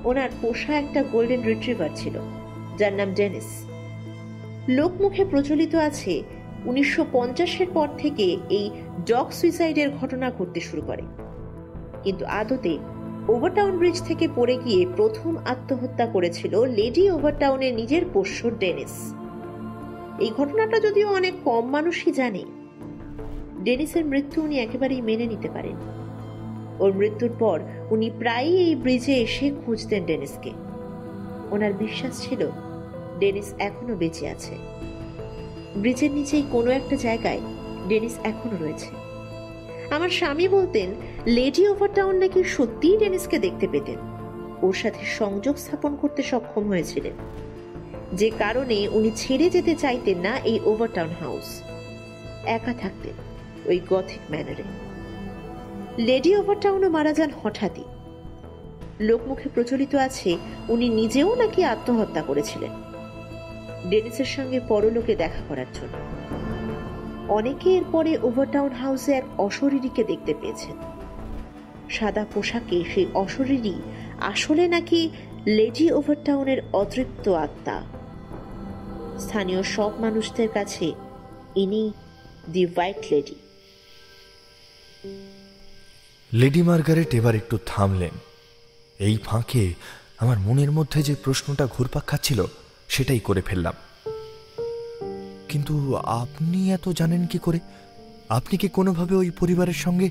ওনার পোষা একটা গোল্ডেন রিট্রিভার ছিল, যার নাম ডেনিস। লোকমুখে প্রচলিত আছে 1950-এর পর থেকে এই ডগ সুইসাইডের ঘটনা ঘটতে শুরু করে, কিন্তু আদতে ওভারটাউন ব্রিজ থেকে পড়ে গিয়ে প্রথম আত্মহত্যা করেছিল লেডি ওভারটাউনের নিজের পোষ্য ডেনিস। এই ঘটনাটা যদিও অনেক কম মানুষই জানে। ডেনিসের মৃত্যু উনি একেবারেই মেনে নিতে পারেন। ওর মৃত্যুর পর উনি প্রায়ই এই ব্রিজে এসে খুঁজতেন ডেনিসকে। ওনার বিশ্বাস ছিল ডেনিস এখনো বেঁচে আছে। ব্রিজের নিচেই কোনো একটা জায়গায় ডেনিস এখনো রয়েছে। আমার স্বামী বলতেন লেডি ওভারটাউন নাকি সত্যিই ডেনিসকে দেখতে পেতেন, ওর সাথে সংযোগ স্থাপন করতে সক্ষম হয়েছিলেন। যে কারণে উনি ছেড়ে যেতে চাইতেন না এই ওভারটাউন হাউস। একা থাকতেন ওই গথিক ম্যানারে। লেডি ওভারটাউনও মারা যান হঠাৎই। লোকমুখে প্রচলিত আছে উনি নিজেও নাকি আত্মহত্যা করেছিলেন ডেনিসের সঙ্গে পরলোকে দেখা করার জন্য। অনেকে এরপরে ওভারটাউন হাউসে এক অশরীরীকে দেখতে পেয়েছেন। সাদা পোশাকে সেই অশরীরী আসলে নাকি লেডি ওভারটাউনের অতৃপ্ত আত্মা। স্থানীয় সব মানুষদের কাছে ইনি দি হোয়াইট লেডি। লেডি মার্গারেট এবার একটু থামলেন। এই ফাঁকে আমার মনের মধ্যে যে প্রশ্নটা ঘুরপাক খাচ্ছিল সেটাই করে ফেললাম। কিন্তু আপনি এত জানেন কি করে? আপনি কি কোনোভাবে ওই পরিবারের সঙ্গে?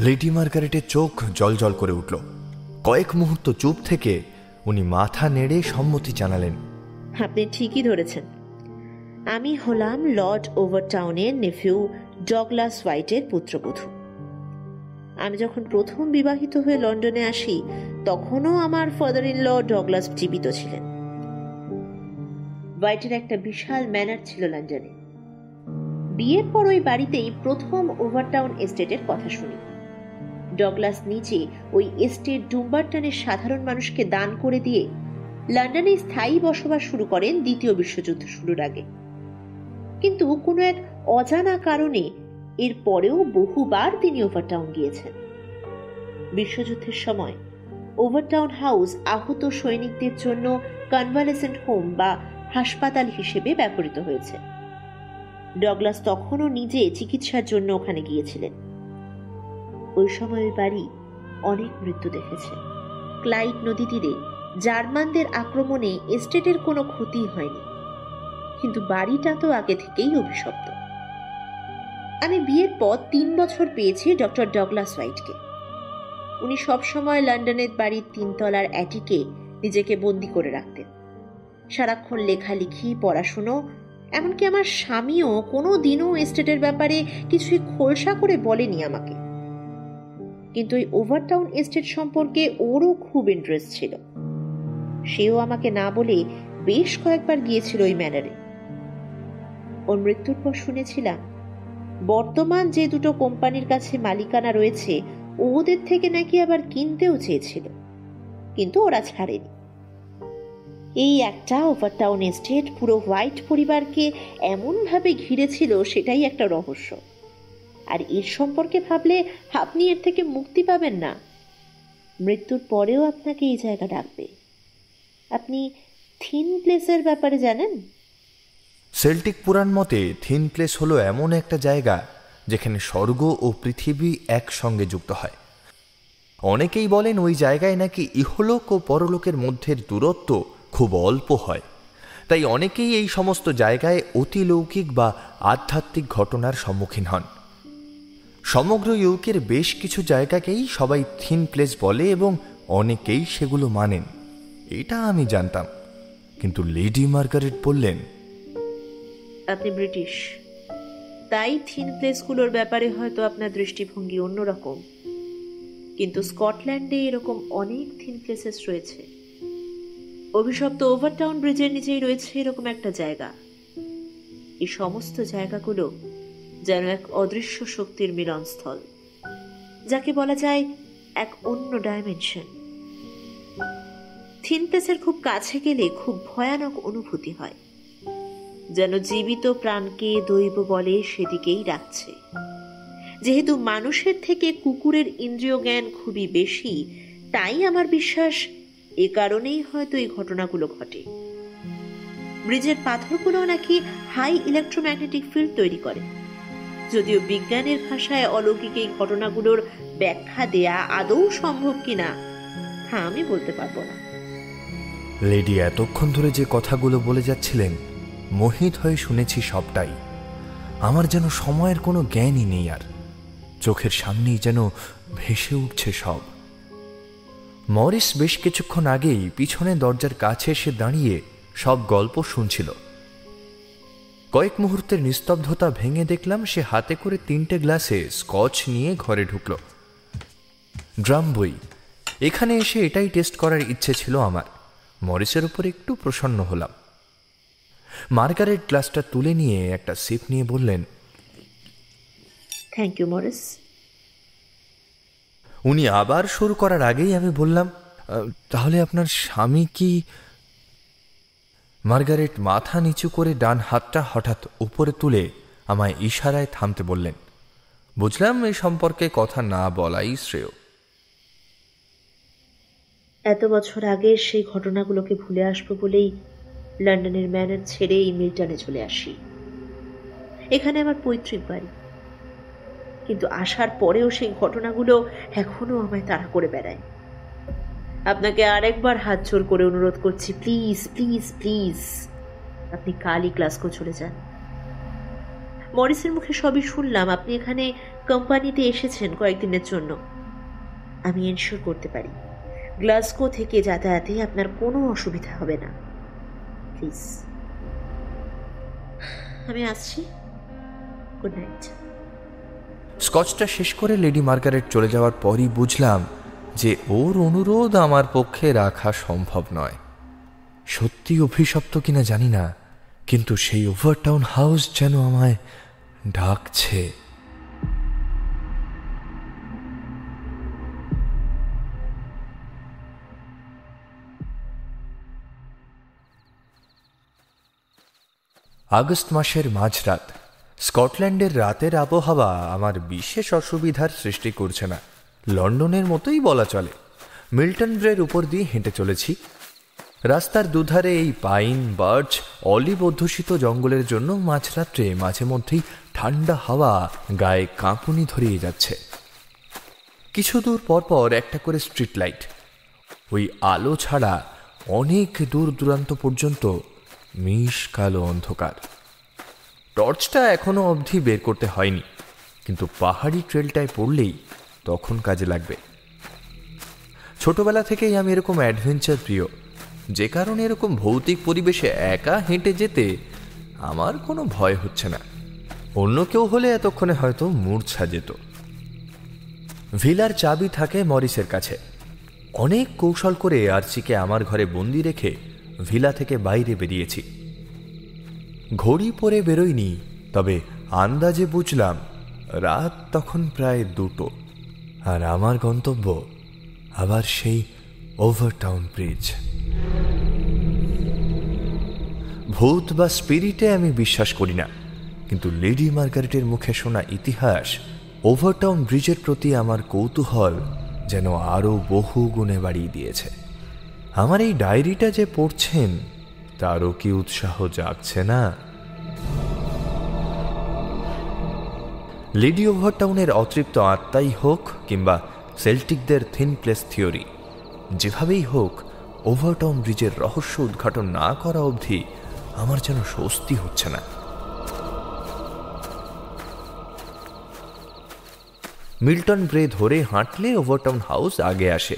লেডি মার্গারেটের চোখ জলজল করে উঠল। কয়েক মুহূর্ত চুপ থেকে উনি মাথা নেড়ে সম্মতি জানালেন। আপনি ঠিকই ধরেছেন, আমি হলাম লর্ড ওভারটাউনের নেফিউ ডগলাস হোয়াইটের পুত্রবধূ। আমি যখন প্রথম বিবাহিত হয়ে লন্ডনে আসি তখনও আমার ফাদার ইন ল ডগলাস জীবিত ছিলেন। হোয়াইটের একটা বিশাল ম্যানার ছিল লন্ডনে। বিয়ের পর ওই বাড়িতেই প্রথম ওভারটাউন এস্টেটের কথা শুনি। ডগলাস নিচে ওই এস্টেট ডুম্বারটনের সাধারণ মানুষকে দান করে দিয়ে লন্ডনে স্থায়ী বসবাস শুরু করেন দ্বিতীয় বিশ্বযুদ্ধ শুরুর আগে। কিন্তু কোনো এক অজানা কারণে এর পরেও বহুবার তিনি ওভারটাউন গিয়েছেন। বিশ্বযুদ্ধের সময় ওভারটাউন হাউস আহত সৈনিকদের জন্য কনভালেসেন্ট হোম বা হাসপাতাল হিসেবে ব্যবহৃত হয়েছে। ডগলাস তখনও নিজে চিকিৎসার জন্য ওখানে গিয়েছিলেন। ওই সময় ওই বাড়ি অনেক মৃত্যু দেখেছে। ক্লাইড নদী তীরে জার্মানদের আক্রমণে এস্টেটের কোনো ক্ষতি হয়নি, কিন্তু বাড়িটা তো আগে থেকেই অভিশপ্ত। আমি বিয়ের পর 3 বছর পেয়েছি ডক্টর ডগলাস হোয়াইটকে। উনি সবসময় লন্ডনের বাড়ির 3 তলার অ্যাটিকে নিজেকে বন্দি করে রাখতেন। সারাক্ষণ লেখালেখি, পড়াশুনো, এমনকি আমার স্বামীও কোনো দিনও এস্টেটের ব্যাপারে কিছুই খোলসা করে বলেনি আমাকে। কিন্তু ওই ওভারটাউন এস্টেট সম্পর্কে ওরও খুব ইন্টারেস্ট ছিল। সেও আমাকে না বলে বেশ কয়েকবার গিয়েছিল ওই ম্যানারে। ওর মৃত্যুর পর শুনেছিলাম বর্তমান যে 2 কোম্পানির কাছে মালিকানা রয়েছে ওদের থেকে নাকি আবার কিনতেও চেয়েছিল, কিন্তু ওরা ছাড়েনি। এই একটা ওভারটাউন এস্টেট পুরো হোয়াইট পরিবারকে এমনভাবে ঘিরেছিল, সেটাই একটা রহস্য। আর এর সম্পর্কে ভাবলে আপনি এর থেকে মুক্তি পাবেন না। মৃত্যুর পরেও আপনাকে এই জায়গা ডাকবে। আপনি থিন প্লেসের ব্যাপারে জানেন? সেল্টিক পুরাণ মতে থিন প্লেস হলো এমন একটা জায়গা যেখানে স্বর্গ ও পৃথিবী একসঙ্গে যুক্ত হয়। অনেকেই বলেন ওই জায়গায় নাকি ইহলোক ও পরলোকের মধ্যের দূরত্ব খুব অল্প হয়, তাই অনেকেই এই সমস্ত জায়গায় অতিলৌকিক বা আধ্যাত্মিক ঘটনার সম্মুখীন হন। সমগ্র ইউকের বেশ কিছু জায়গাকেই সবাই থিন প্লেস বলে এবং অনেকেই সেগুলো মানেন, এটা আমি জানতাম। কিন্তু লেডি মার্গারেট বললেন, আপনি ব্রিটিশ, তাই থিন প্লেসগুলোর ব্যাপারে হয়তো আপনার দৃষ্টিভঙ্গি অন্যরকম, কিন্তু স্কটল্যান্ডে এরকম অনেক থিন প্লেসেস রয়েছে। অভিশপ্ত ওভারটাউন ব্রিজের নিচেই রয়েছে এরকম একটা জায়গা। এই সমস্ত জায়গাগুলো যেন এক অদৃশ্য শক্তির মিলনস্থল, যাকে বলা যায় এক অন্য ডাইমেনশন। থিন প্লেসের খুব কাছে গেলে খুব ভয়ানক অনুভূতি হয়, যেন জীবিত প্রাণকে দৈব বলে সেদিকেই ডাকছে। যেহেতু মানুষের থেকে কুকুরের ইন্দ্রিয় জ্ঞান খুবই বেশি, তাই আমার বিশ্বাস এ কারণেই হয়তো এই ঘটনাগুলো ঘটে। ব্রিজের পাথরগুলো নাকি হাই ইলেকট্রোম্যাগনেটিক ফিল্ড তৈরি করে। যদিও বিজ্ঞানের ভাষায় অলৌকিক এই ঘটনাগুলোর ব্যাখ্যা দেয়া আদৌ সম্ভব কিনা তা আমি বলতে পারবো না। লেডি এতক্ষণ ধরে যে কথাগুলো বলে যাচ্ছিলেন মোহিত হয়ে শুনেছি সবটাই। আমার যেন সময়ের কোনো জ্ঞানই নেই, আর চোখের সামনেই যেন ভেসে উঠছে সব। মরিস বেশ কিছুক্ষণ আগেই পিছনে দরজার কাছে এসে দাঁড়িয়ে সব গল্প শুনছিল। কয়েক মুহূর্তের নিস্তব্ধতা ভেঙে দেখলাম সে হাতে করে 3টে গ্লাসে স্কচ নিয়ে ঘরে ঢুকল। ড্রাম বই, এখানে এসে এটাই টেস্ট করার ইচ্ছে ছিল আমার। মরিসের উপর একটু প্রসন্ন হলাম। মার্গারেট গ্লাসটা তুলে নিয়ে একটা সিপ নিয়ে বললেন, থ্যাংক ইউ মরিস। উনি আবার শুরু করার আগেই আমি বললাম, তাহলে আপনার স্বামী কি? মার্গারেট মাথা নিচু করে ডান হাতটা হঠাৎ উপরে তুলে আমায় ইশারায় থামতে বললেন। বুঝলাম এই সম্পর্কে কথা না বলাই শ্রেয়। এত বছর আগের সেই ঘটনাগুলোকে ভুলে আসবো বলেই লন্ডনের ম্যানর ছেড়ে এই মিল্টনে চলে আসি। এখানে আমার পৈতৃক বাড়ি, কিন্তু আসার পরেও সেই ঘটনাগুলো এখনো আমায় তাড়া করে বেড়ায়। আপনাকে আরেকবার হাত জোর করে অনুরোধ করছি, প্লিজ প্লিজ প্লিজ আপনি কালই গ্লাসগো চলে যান। মরিসের মুখে সবই শুনলাম, আপনি এখানে কোম্পানিতে এসেছেন কয়েকদিনের জন্য। আমি এনশিওর করতে পারি গ্লাসগো থেকে যাতায়াতে আপনার কোনো অসুবিধা হবে না। প্লিজ, আমি আসছি। Good night. স্কচটা শেষ করে লেডি মার্গারেট চলে যাওয়ার পরই বুঝলাম যে ওর অনুরোধ আমার পক্ষে রাখা সম্ভব নয়। সত্যি অভিশপ্ত কিনা জানি না, কিন্তু সেই ওভারটাউন হাউস যেন আমায় ডাকছে। আগস্ট মাসের মাঝরাত। স্কটল্যান্ডের রাতের আবহাওয়া আমার বিশেষ অসুবিধার সৃষ্টি করছে না, লন্ডনের মতোই বলা চলে। মিল্টন ব্রের উপর দিয়ে হেঁটে চলেছি। রাস্তার দুধারে এই পাইন, বার্চ, অলিভ অধ্যুষিত জঙ্গলের জন্য মাঝরাত্রে মাঝে মধ্যেই ঠান্ডা হাওয়া গায়ে কাঁপুনি ধরিয়ে যাচ্ছে। কিছু দূর পর পর একটা করে স্ট্রিট লাইট। ওই আলো ছাড়া অনেক দূর দূরান্ত পর্যন্ত মিশ কালো অন্ধকার। টর্চটা এখনো অবধি বের করতে হয়নি, কিন্তু পাহাড়ি ট্রেলটায় পড়লেই তখন কাজে লাগবে। ছোটবেলা থেকেই আমি এরকম অ্যাডভেঞ্চার প্রিয়, যে কারণে এরকম ভৌতিক পরিবেশে একা হেঁটে যেতে আমার কোনো ভয় হচ্ছে না। অন্য কেউ হলে এতক্ষণে হয়তো মূর্ছা যেত। ভিলার চাবি থাকে মরিসের কাছে। অনেক কৌশল করে আর্চিকে আমার ঘরে বন্দি রেখে ভিলা থেকে বাইরে বেরিয়েছি। ঘড়ি পরে বেরোয়নি, তবে আন্দাজে বুঝলাম রাত তখন প্রায় 2টো, আর আমার গন্তব্য আবার সেই ওভারটাউন ব্রিজ। ভূত বা স্পিরিটে আমি বিশ্বাস করি না, কিন্তু লেডি মার্গারেটের মুখে শোনা ইতিহাস ওভারটাউন ব্রিজের প্রতি আমার কৌতূহল যেন আরও বহু গুণে বাড়িয়ে দিয়েছে। আমার এই ডায়েরিটা যে পড়ছেন তারও কি উৎসাহ জাগছে না? লেডি ওভারটাউনের অতৃপ্ত আত্মাই হোক কিংবা সেল্টিকদের থিন প্লেস থিওরি, যেভাবেই হোক ওভারটাউন ব্রিজের রহস্য উদ্ঘাটন না করা অবধি আমার যেন স্বস্তি হচ্ছে না। মিল্টন ব্রে ধরে হাঁটলে ওভারটাউন হাউস আগে আসে।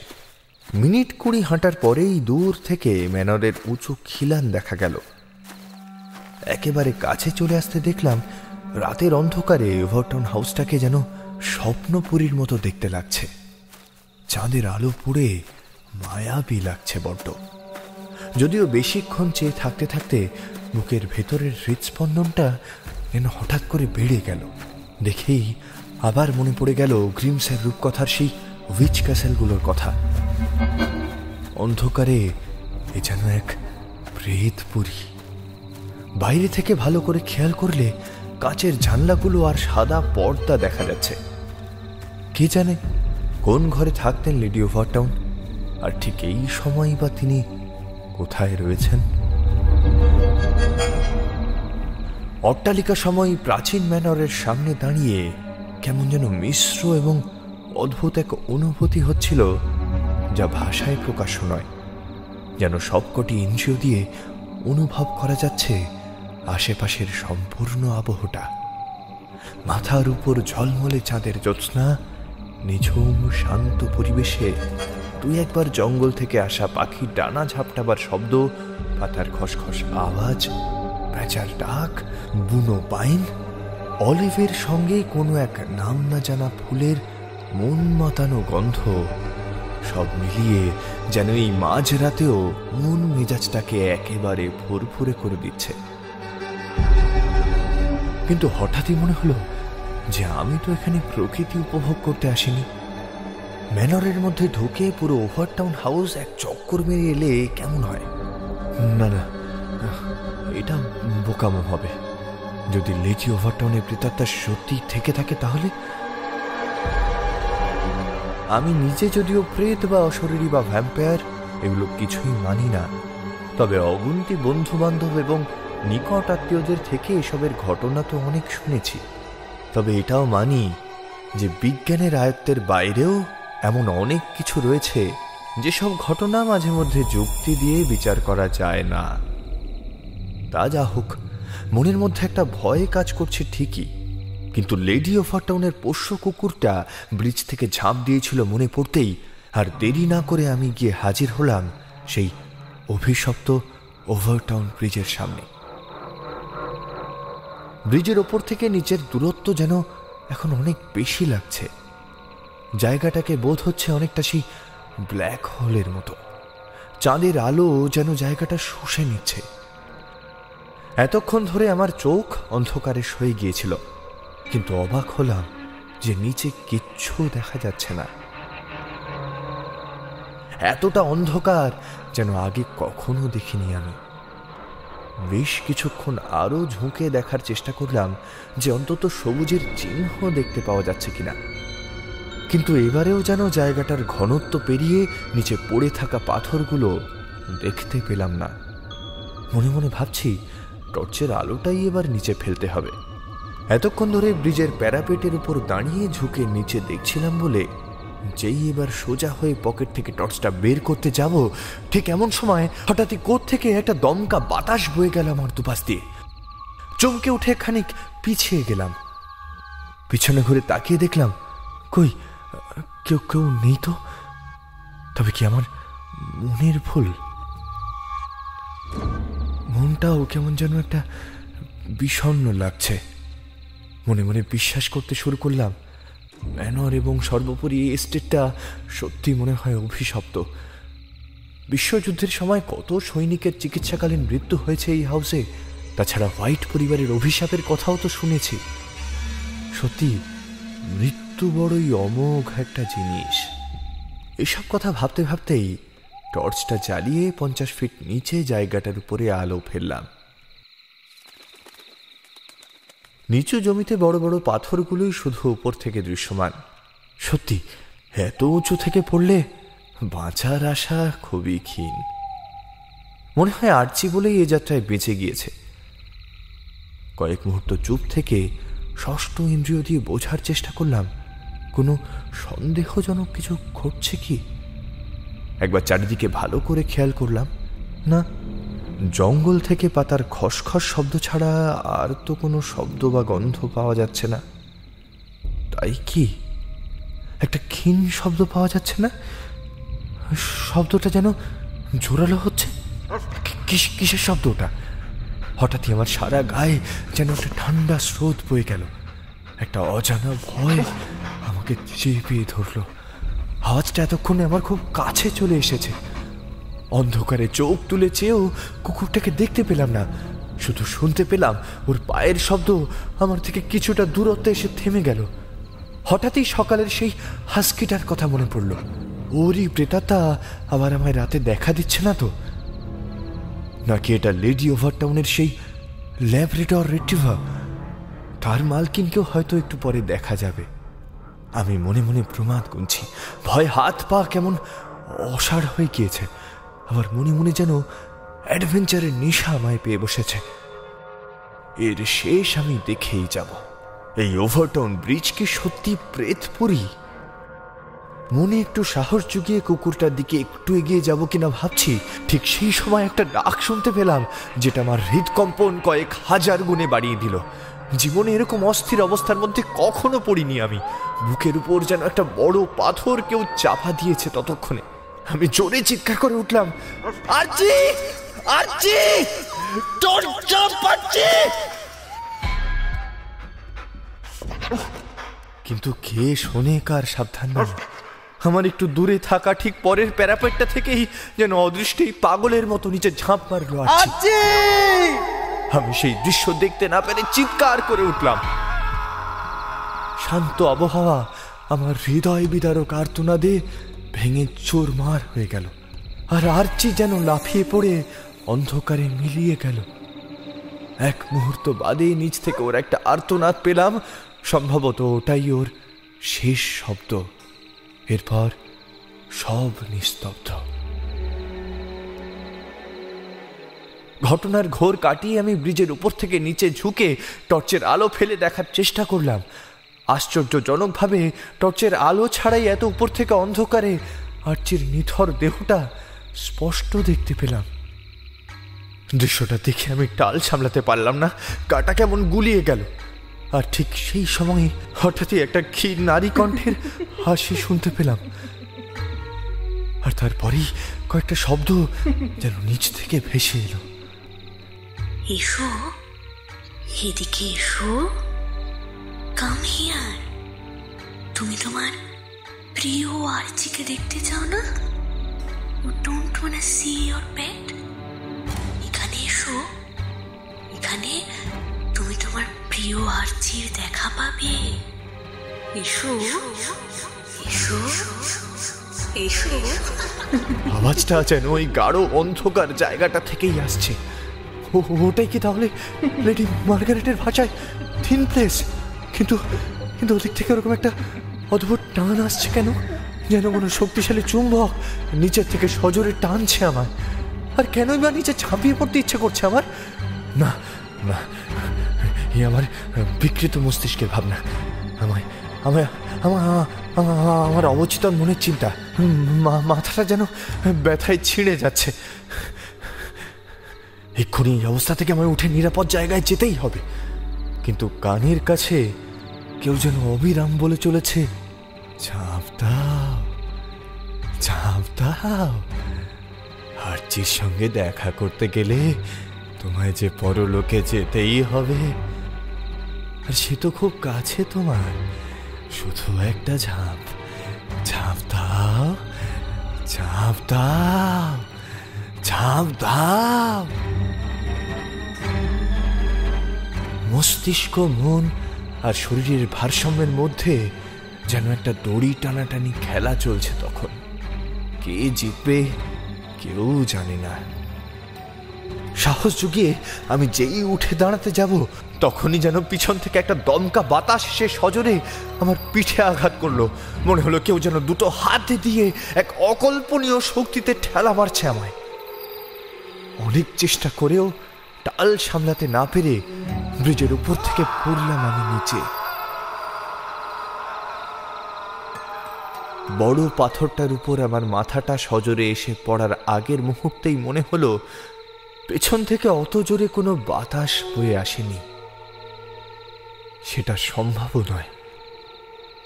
মিনিট 20 হাঁটার পরেই দূর থেকে ম্যানরের উঁচু খিলান দেখা গেল। একেবারে কাছে চলে আসতে দেখলাম রাতের অন্ধকারে ওভারটাউন হাউসটাকে যেন স্বপ্নপুরীর মতো দেখতে লাগছে। চাঁদের আলো পুড়ে মায়াবী লাগছে বড্ড। যদিও বেশিক্ষণ চেয়ে থাকতে থাকতে বুকের ভেতরের হৃদস্পন্দনটা যেন হঠাৎ করে বেড়ে গেল। দেখেই আবার মনে পড়ে গেল গ্রিমসের রূপকথার সেই উইচ ক্যাসেলগুলোর কথা। অন্ধকারে এ যেন এক প্রেতপুরী। বাইরে থেকে ভালো করে খেয়াল করলে কাচের জানলাগুলো আর সাদা পর্দা দেখা যাচ্ছে। কে জানে কোন ঘরে থাকতেন লেডি ওভারটাউন, আর ঠিক এই সময়ই বা তিনি কোথায় রয়েছেন। অট্টালিকা সময় প্রাচীন ম্যানরের সামনে দাঁড়িয়ে কেমন যেন মিশ্র এবং অদ্ভুত এক অনুভূতি হচ্ছিল, যা ভাষায় প্রকাশ নয়। যেন সবকটি ইন্দ্রিয় দিয়ে অনুভব করা যাচ্ছে আশেপাশের সম্পূর্ণ আবহটা। মাথার উপর ঝলমলে চাঁদের জ্যোৎস্না, নিঝুম শান্ত পরিবেশে 2-1 জঙ্গল থেকে আসা পাখির ডানা ঝাপটাবার শব্দ, পাতার খসখস আওয়াজ, প্যাঁচার ডাক, বুনো পাইন, অলিভের সঙ্গে কোনো এক নাম না জানা ফুলের মন মাতানো গন্ধ, সব মিলিয়ে যেন এই মাঝরাতেও মন মেজাজটাকে একেবারে ফুরফুরে করে দিচ্ছে। কিন্তু হঠাৎই মনে হলো যে আমি তো এখানে প্রকৃতি উপভোগ করতে আসিনি। ম্যানরের মধ্যে ঢুকে পুরো ওভারটাউন হাউস এক চক্কর মেরে এলে কেমন হয়? না না, এটা বোকামো হবে। যদি লেডি ওভারটাউনের প্রেতাত্মা সত্যি থেকে থাকে তাহলে আমি নিজে যদিও প্রেত বা অশরীরী বা ভ্যাম্পায়ার এগুলো কিছুই মানি না, তবে অগুন্তি বন্ধু বান্ধব এবং নিকট আত্মীয়দের থেকে এসবের ঘটনা তো অনেক শুনেছি। তবে এটাও মানি যে বিজ্ঞানের আয়ত্তের বাইরেও এমন অনেক কিছু রয়েছে যেসব ঘটনা মাঝে মধ্যে যুক্তি দিয়ে বিচার করা যায় না। তা যা হোক, মনের মধ্যে একটা ভয় কাজ করছে ঠিকই, কিন্তু লেডি ওভারটাউনের পোষ্য কুকুরটা ব্রিজ থেকে ঝাঁপ দিয়েছিল মনে পড়তেই আর দেরি না করে আমি গিয়ে হাজির হলাম সেই অভিশপ্ত ওভারটাউন ব্রিজের সামনে। ব্রিজের ওপর থেকে নিচের দূরত্ব যেন এখন অনেক বেশি লাগছে। জায়গাটাকে বোধ হচ্ছে অনেকটা সেই ব্ল্যাক হোলের মতো। চাঁদের আলো যেন জায়গাটা শুষে নিচ্ছে। এতক্ষণ ধরে আমার চোখ অন্ধকারে সয়ে গিয়েছিল, কিন্তু অবাক হলাম যে নিচে কিচ্ছু দেখা যাচ্ছে না। এতটা অন্ধকার যেন আগে কখনো দেখিনি আমি। বেশ কিছুক্ষণ আরো ঝুঁকে দেখার চেষ্টা করলাম যে অন্তত সবুজের চিহ্ন দেখতে পাওয়া যাচ্ছে কিনা, কিন্তু এবারেও যেন জায়গাটার ঘনত্ব পেরিয়ে নিচে পড়ে থাকা পাথরগুলো দেখতে পেলাম না। মনে মনে ভাবছি টর্চের আলোটাই এবার নিচে ফেলতে হবে। এতক্ষণ ধরে ব্রিজের প্যারাপেটের উপর দাঁড়িয়ে ঝুঁকে নিচে দেখছিলাম বলে যেই এবার সোজা হয়ে পকেট থেকে টর্চটা বের করতে যাব, ঠিক এমন সময় হঠাৎই কোত্থেকে একটা দমকা বাতাস বয়ে গেল আমার দুপাশ দিয়ে। চমকে উঠে খানিক পিছিয়ে গেলাম। পিছনে ঘুরে তাকিয়ে দেখলাম কই কেউ কেউ নেই তো। তবে কি আমার মনের ভুল? মনটাও কেমন যেন একটা বিষণ্ণ লাগছে। মনে মনে বিশ্বাস করতে শুরু করলাম ম্যানর এবং সর্বোপরি এই এস্টেটটা সত্যি মনে হয় অভিশপ্ত। বিশ্বযুদ্ধের সময় কত সৈনিকের চিকিৎসাকালীন মৃত্যু হয়েছে এই হাউসে। তাছাড়া হোয়াইট পরিবারের অভিশাপের কথাও তো শুনেছি। সত্যি মৃত্যু বড়ই অমোঘ একটা জিনিস। এসব কথা ভাবতে ভাবতেই টর্চটা জ্বালিয়ে 50 ফিট নিচে জায়গাটার উপরে আলো ফেললাম। নিচু জমিতে বড় বড় পাথরগুলোই শুধু উপর থেকে দৃশ্যমান। সত্যি এত উঁচু থেকে পড়লে বাঁচার আশা খুবই ক্ষীণ। মনে হয় আর্চি বলেই এ যাত্রায় বেঁচে গিয়েছে। কয়েক মুহূর্ত চুপ থেকে ষষ্ঠ ইন্দ্রিয় দিয়ে বোঝার চেষ্টা করলাম কোনো সন্দেহজনক কিছু ঘটছে কি। একবার চারিদিকে ভালো করে খেয়াল করলাম, না, জঙ্গল থেকে পাতার খসখস শব্দ ছাড়া আর তো কোনো শব্দ বা গন্ধ পাওয়া যাচ্ছে না। তাই কি একটা ক্ষীণ শব্দ পাওয়া যাচ্ছে না? শব্দটা যেন জোরালো হচ্ছে। কিসের শব্দ ওটা? হঠাৎই আমার সারা গায়ে যেন একটা ঠান্ডা স্রোত বয়ে গেল। একটা অজানা ভয় আমাকে চেপে ধরলো। আওয়াজটা এতক্ষণে আমার খুব কাছে চলে এসেছে। অন্ধকারে চোখ তুলে চেয়েও কুকুরটাকে দেখতে পেলাম না, শুধু শুনতে পেলাম ওর পায়ের শব্দ আমার থেকে কিছুটা দূরত্বে এসে থেমে গেল। হঠাৎই সকালের সেই হাস্কিটার কথা মনে পড়ল। ওরই প্রেতাত্মা আবার আমায় রাতে দেখা দিচ্ছে না তো? নাকি এটা লেডি ওভারটাউনের সেই ল্যাব্রাডর রিট্রিভার? তার মালকিনকেও হয়তো একটু পরে দেখা যাবে। আমি মনে মনে প্রমাদ গুনছি। ভয় হাত পা কেমন অসাড় হয়ে গিয়েছে। আবার মনে মনে যেন অ্যাডভেঞ্চারের নেশা আমায় পেয়ে বসেছে। এর শেষ আমি দেখেই যাব। এই ওভারটাউন ব্রিজ কি সত্যি প্রেতপুরী? মনে একটু সাহস জুগিয়ে কুকুরটার দিকে একটু এগিয়ে যাব কিনা ভাবছি, ঠিক সেই সময় একটা ডাক শুনতে পেলাম যেটা আমার হৃদকম্পন কয়েক হাজার গুণে বাড়িয়ে দিল। জীবনে এরকম অস্থির অবস্থার মধ্যে কখনো পড়িনি আমি। বুকের উপর যেন একটা বড় পাথর কেউ চাপা দিয়েছে ততক্ষণে। আমি জোরে চিৎকার করে উঠলাম, আর্চি! আর্চি! কিন্তু কে শোনে কার সাবধান নয়। আমার একটু দূরে থাকা ঠিক পরের প্যারাপেটটা থেকেই যেন অদৃষ্টেই পাগলের মতো নিচে ঝাঁপ মারলো আরচি। আমি সেই দৃশ্য দেখতে না পেরে চিৎকার করে উঠলাম। শান্ত আবহাওয়া আমার হৃদয় বিদারক আর্তনাদে ভেঙে চুরমার হয়ে গেল, আর আরচি যেন লাফিয়ে পড়ে অন্ধকারে মিলিয়ে গেল। এক মুহূর্ত বাদে নিচ থেকে ওর একটা আর্তনাদ পেলাম, সম্ভবত ওটাই ওর শেষ শব্দ। এরপর সব নিস্তব্ধ। ঘটনার ঘোর কাটিয়ে আমি ব্রিজের উপর থেকে নিচে ঝুঁকে টর্চের আলো ফেলে দেখার চেষ্টা করলাম। আশ্চর্যজনকভাবে টর্চের আলো ছাড়াই এত উপর থেকে অন্ধকারে আরচির নিথর দেহটা স্পষ্ট দেখতে পেলাম। দৃশ্যটা দেখে আমি টাল সামলাতে পারলাম না, গাটা কেমন গুলিয়ে গেল। আর ঠিক সেই সময় হঠাৎই একটা ক্ষীর নারী কণ্ঠের হাসি শুনতে পেলাম, আর তারপরেই কয়েকটা শব্দ যেন নিচ থেকে ভেসে এলো। এসো, এদিকে এসো, কাম হিয়ার। তুমি তোমার প্রিয় আরচিকে দেখতে চাও না? You don't wanna see your pet? এখানে এসো, এখানে তুমি তোমার প্রিয় আরচির দেখা পাবে। এসো, এসো, এসো। আওয়াজটা যেন ওই গাঢ় অন্ধকার জায়গাটা থেকেই আসছে। ওটাই কি তাহলে লেডি মার্গারেটের ভাষায় থিন প্লেস? কিন্তু কিন্তু ওদিক থেকে ওরকম একটা অদ্ভুত টান আসছে কেন, যেন কোনো শক্তিশালী চুম্বক নিচের থেকে সজোরে টানছে আমায়। আর কেনই বা নিচে ঝাঁপিয়ে পড়তে ইচ্ছে করছে আমার? না না, এই আমার বিকৃত মস্তিষ্কের ভাবনা। আমায় আমায় আমার অবচেতন মনের চিন্তা। মাথাটা যেন ব্যথায় ছিঁড়ে যাচ্ছে। এক্ষুনি এই অবস্থা থেকে আমায় উঠে নিরাপদ জায়গায় যেতেই হবে। কিন্তু কানের কাছে কেউ যেন অবিরাম বলে চলেছে, ঝাঁপ দাও, ঝাঁপ দাও। আরচির সঙ্গে দেখা করতে গেলে তোমায় যে পরলোকে যেতেই হবে, আর সে তো খুব কাছে তোমার। শুধু একটা ঝাঁপ, ঝাঁপ দাও, ঝাঁপ দাও, ঝাঁপ দাও। মস্তিষ্ক, মন আর শরীরের ভারসাম্যের মধ্যে যেন একটা দড়ি টানাটানি খেলা চলছে তখন। কে জিতবে কেউ জানে না। সাহস জুগিয়ে আমি যেই উঠে দাঁড়াতে যাব, তখনই যেন পিছন থেকে একটা দমকা বাতাস এসে সজোরে আমার পিঠে আঘাত করলো। মনে হলো কেউ যেন দুটো হাতে দিয়ে এক অকল্পনীয় শক্তিতে ঠেলা মারছে আমায়। অনেক চেষ্টা করেও টাল সামলাতে না পেরে ব্রিজের উপর থেকে পড়লাম আমি নিচে। বড় পাথরটার উপর আমার মাথাটা সজোরে এসে পড়ার আগের মুহূর্তেই মনে হলো পেছন থেকে অত জোরে কোনো বাতাস বয়ে আসেনি। সেটা সম্ভবও নয়।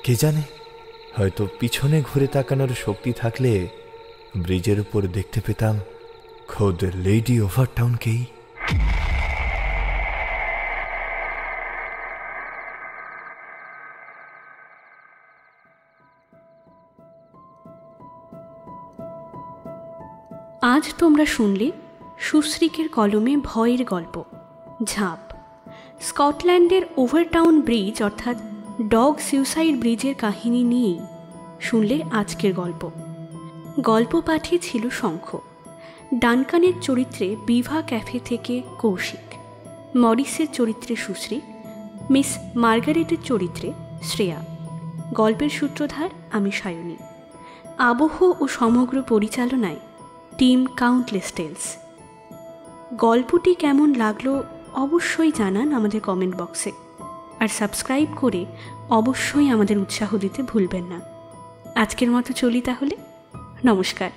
কে জানে, হয়তো পিছনে ঘুরে তাকানোর শক্তি থাকলে ব্রিজের উপর দেখতে পেতাম খোদ লেডি ওভারটাউনকেই। আজ তোমরা শুনলে সুশ্রীকের কলমে ভয়ের গল্প ঝাঁপ। স্কটল্যান্ডের ওভারটাউন ব্রিজ অর্থাৎ ডগ সুইসাইড ব্রিজের কাহিনী নিয়েই শুনলে আজকের গল্প। গল্প পাঠে ছিল শঙ্খ, ডানকানের চরিত্রে বিভা ক্যাফে থেকে কৌশিক, মরিসের চরিত্রে সুশ্রী, মিস মার্গারেটের চরিত্রে শ্রেয়া। গল্পের সূত্রধার আমি সায়নী। আবহ ও সমগ্র পরিচালনায় টিম কাউন্টলেস টেলস। গল্পটি কেমন লাগলো অবশ্যই জানান আমাদের কমেন্ট বক্সে, আর সাবস্ক্রাইব করে অবশ্যই আমাদের উৎসাহ দিতে ভুলবেন না। আজকের মতো চলি তাহলে, নমস্কার।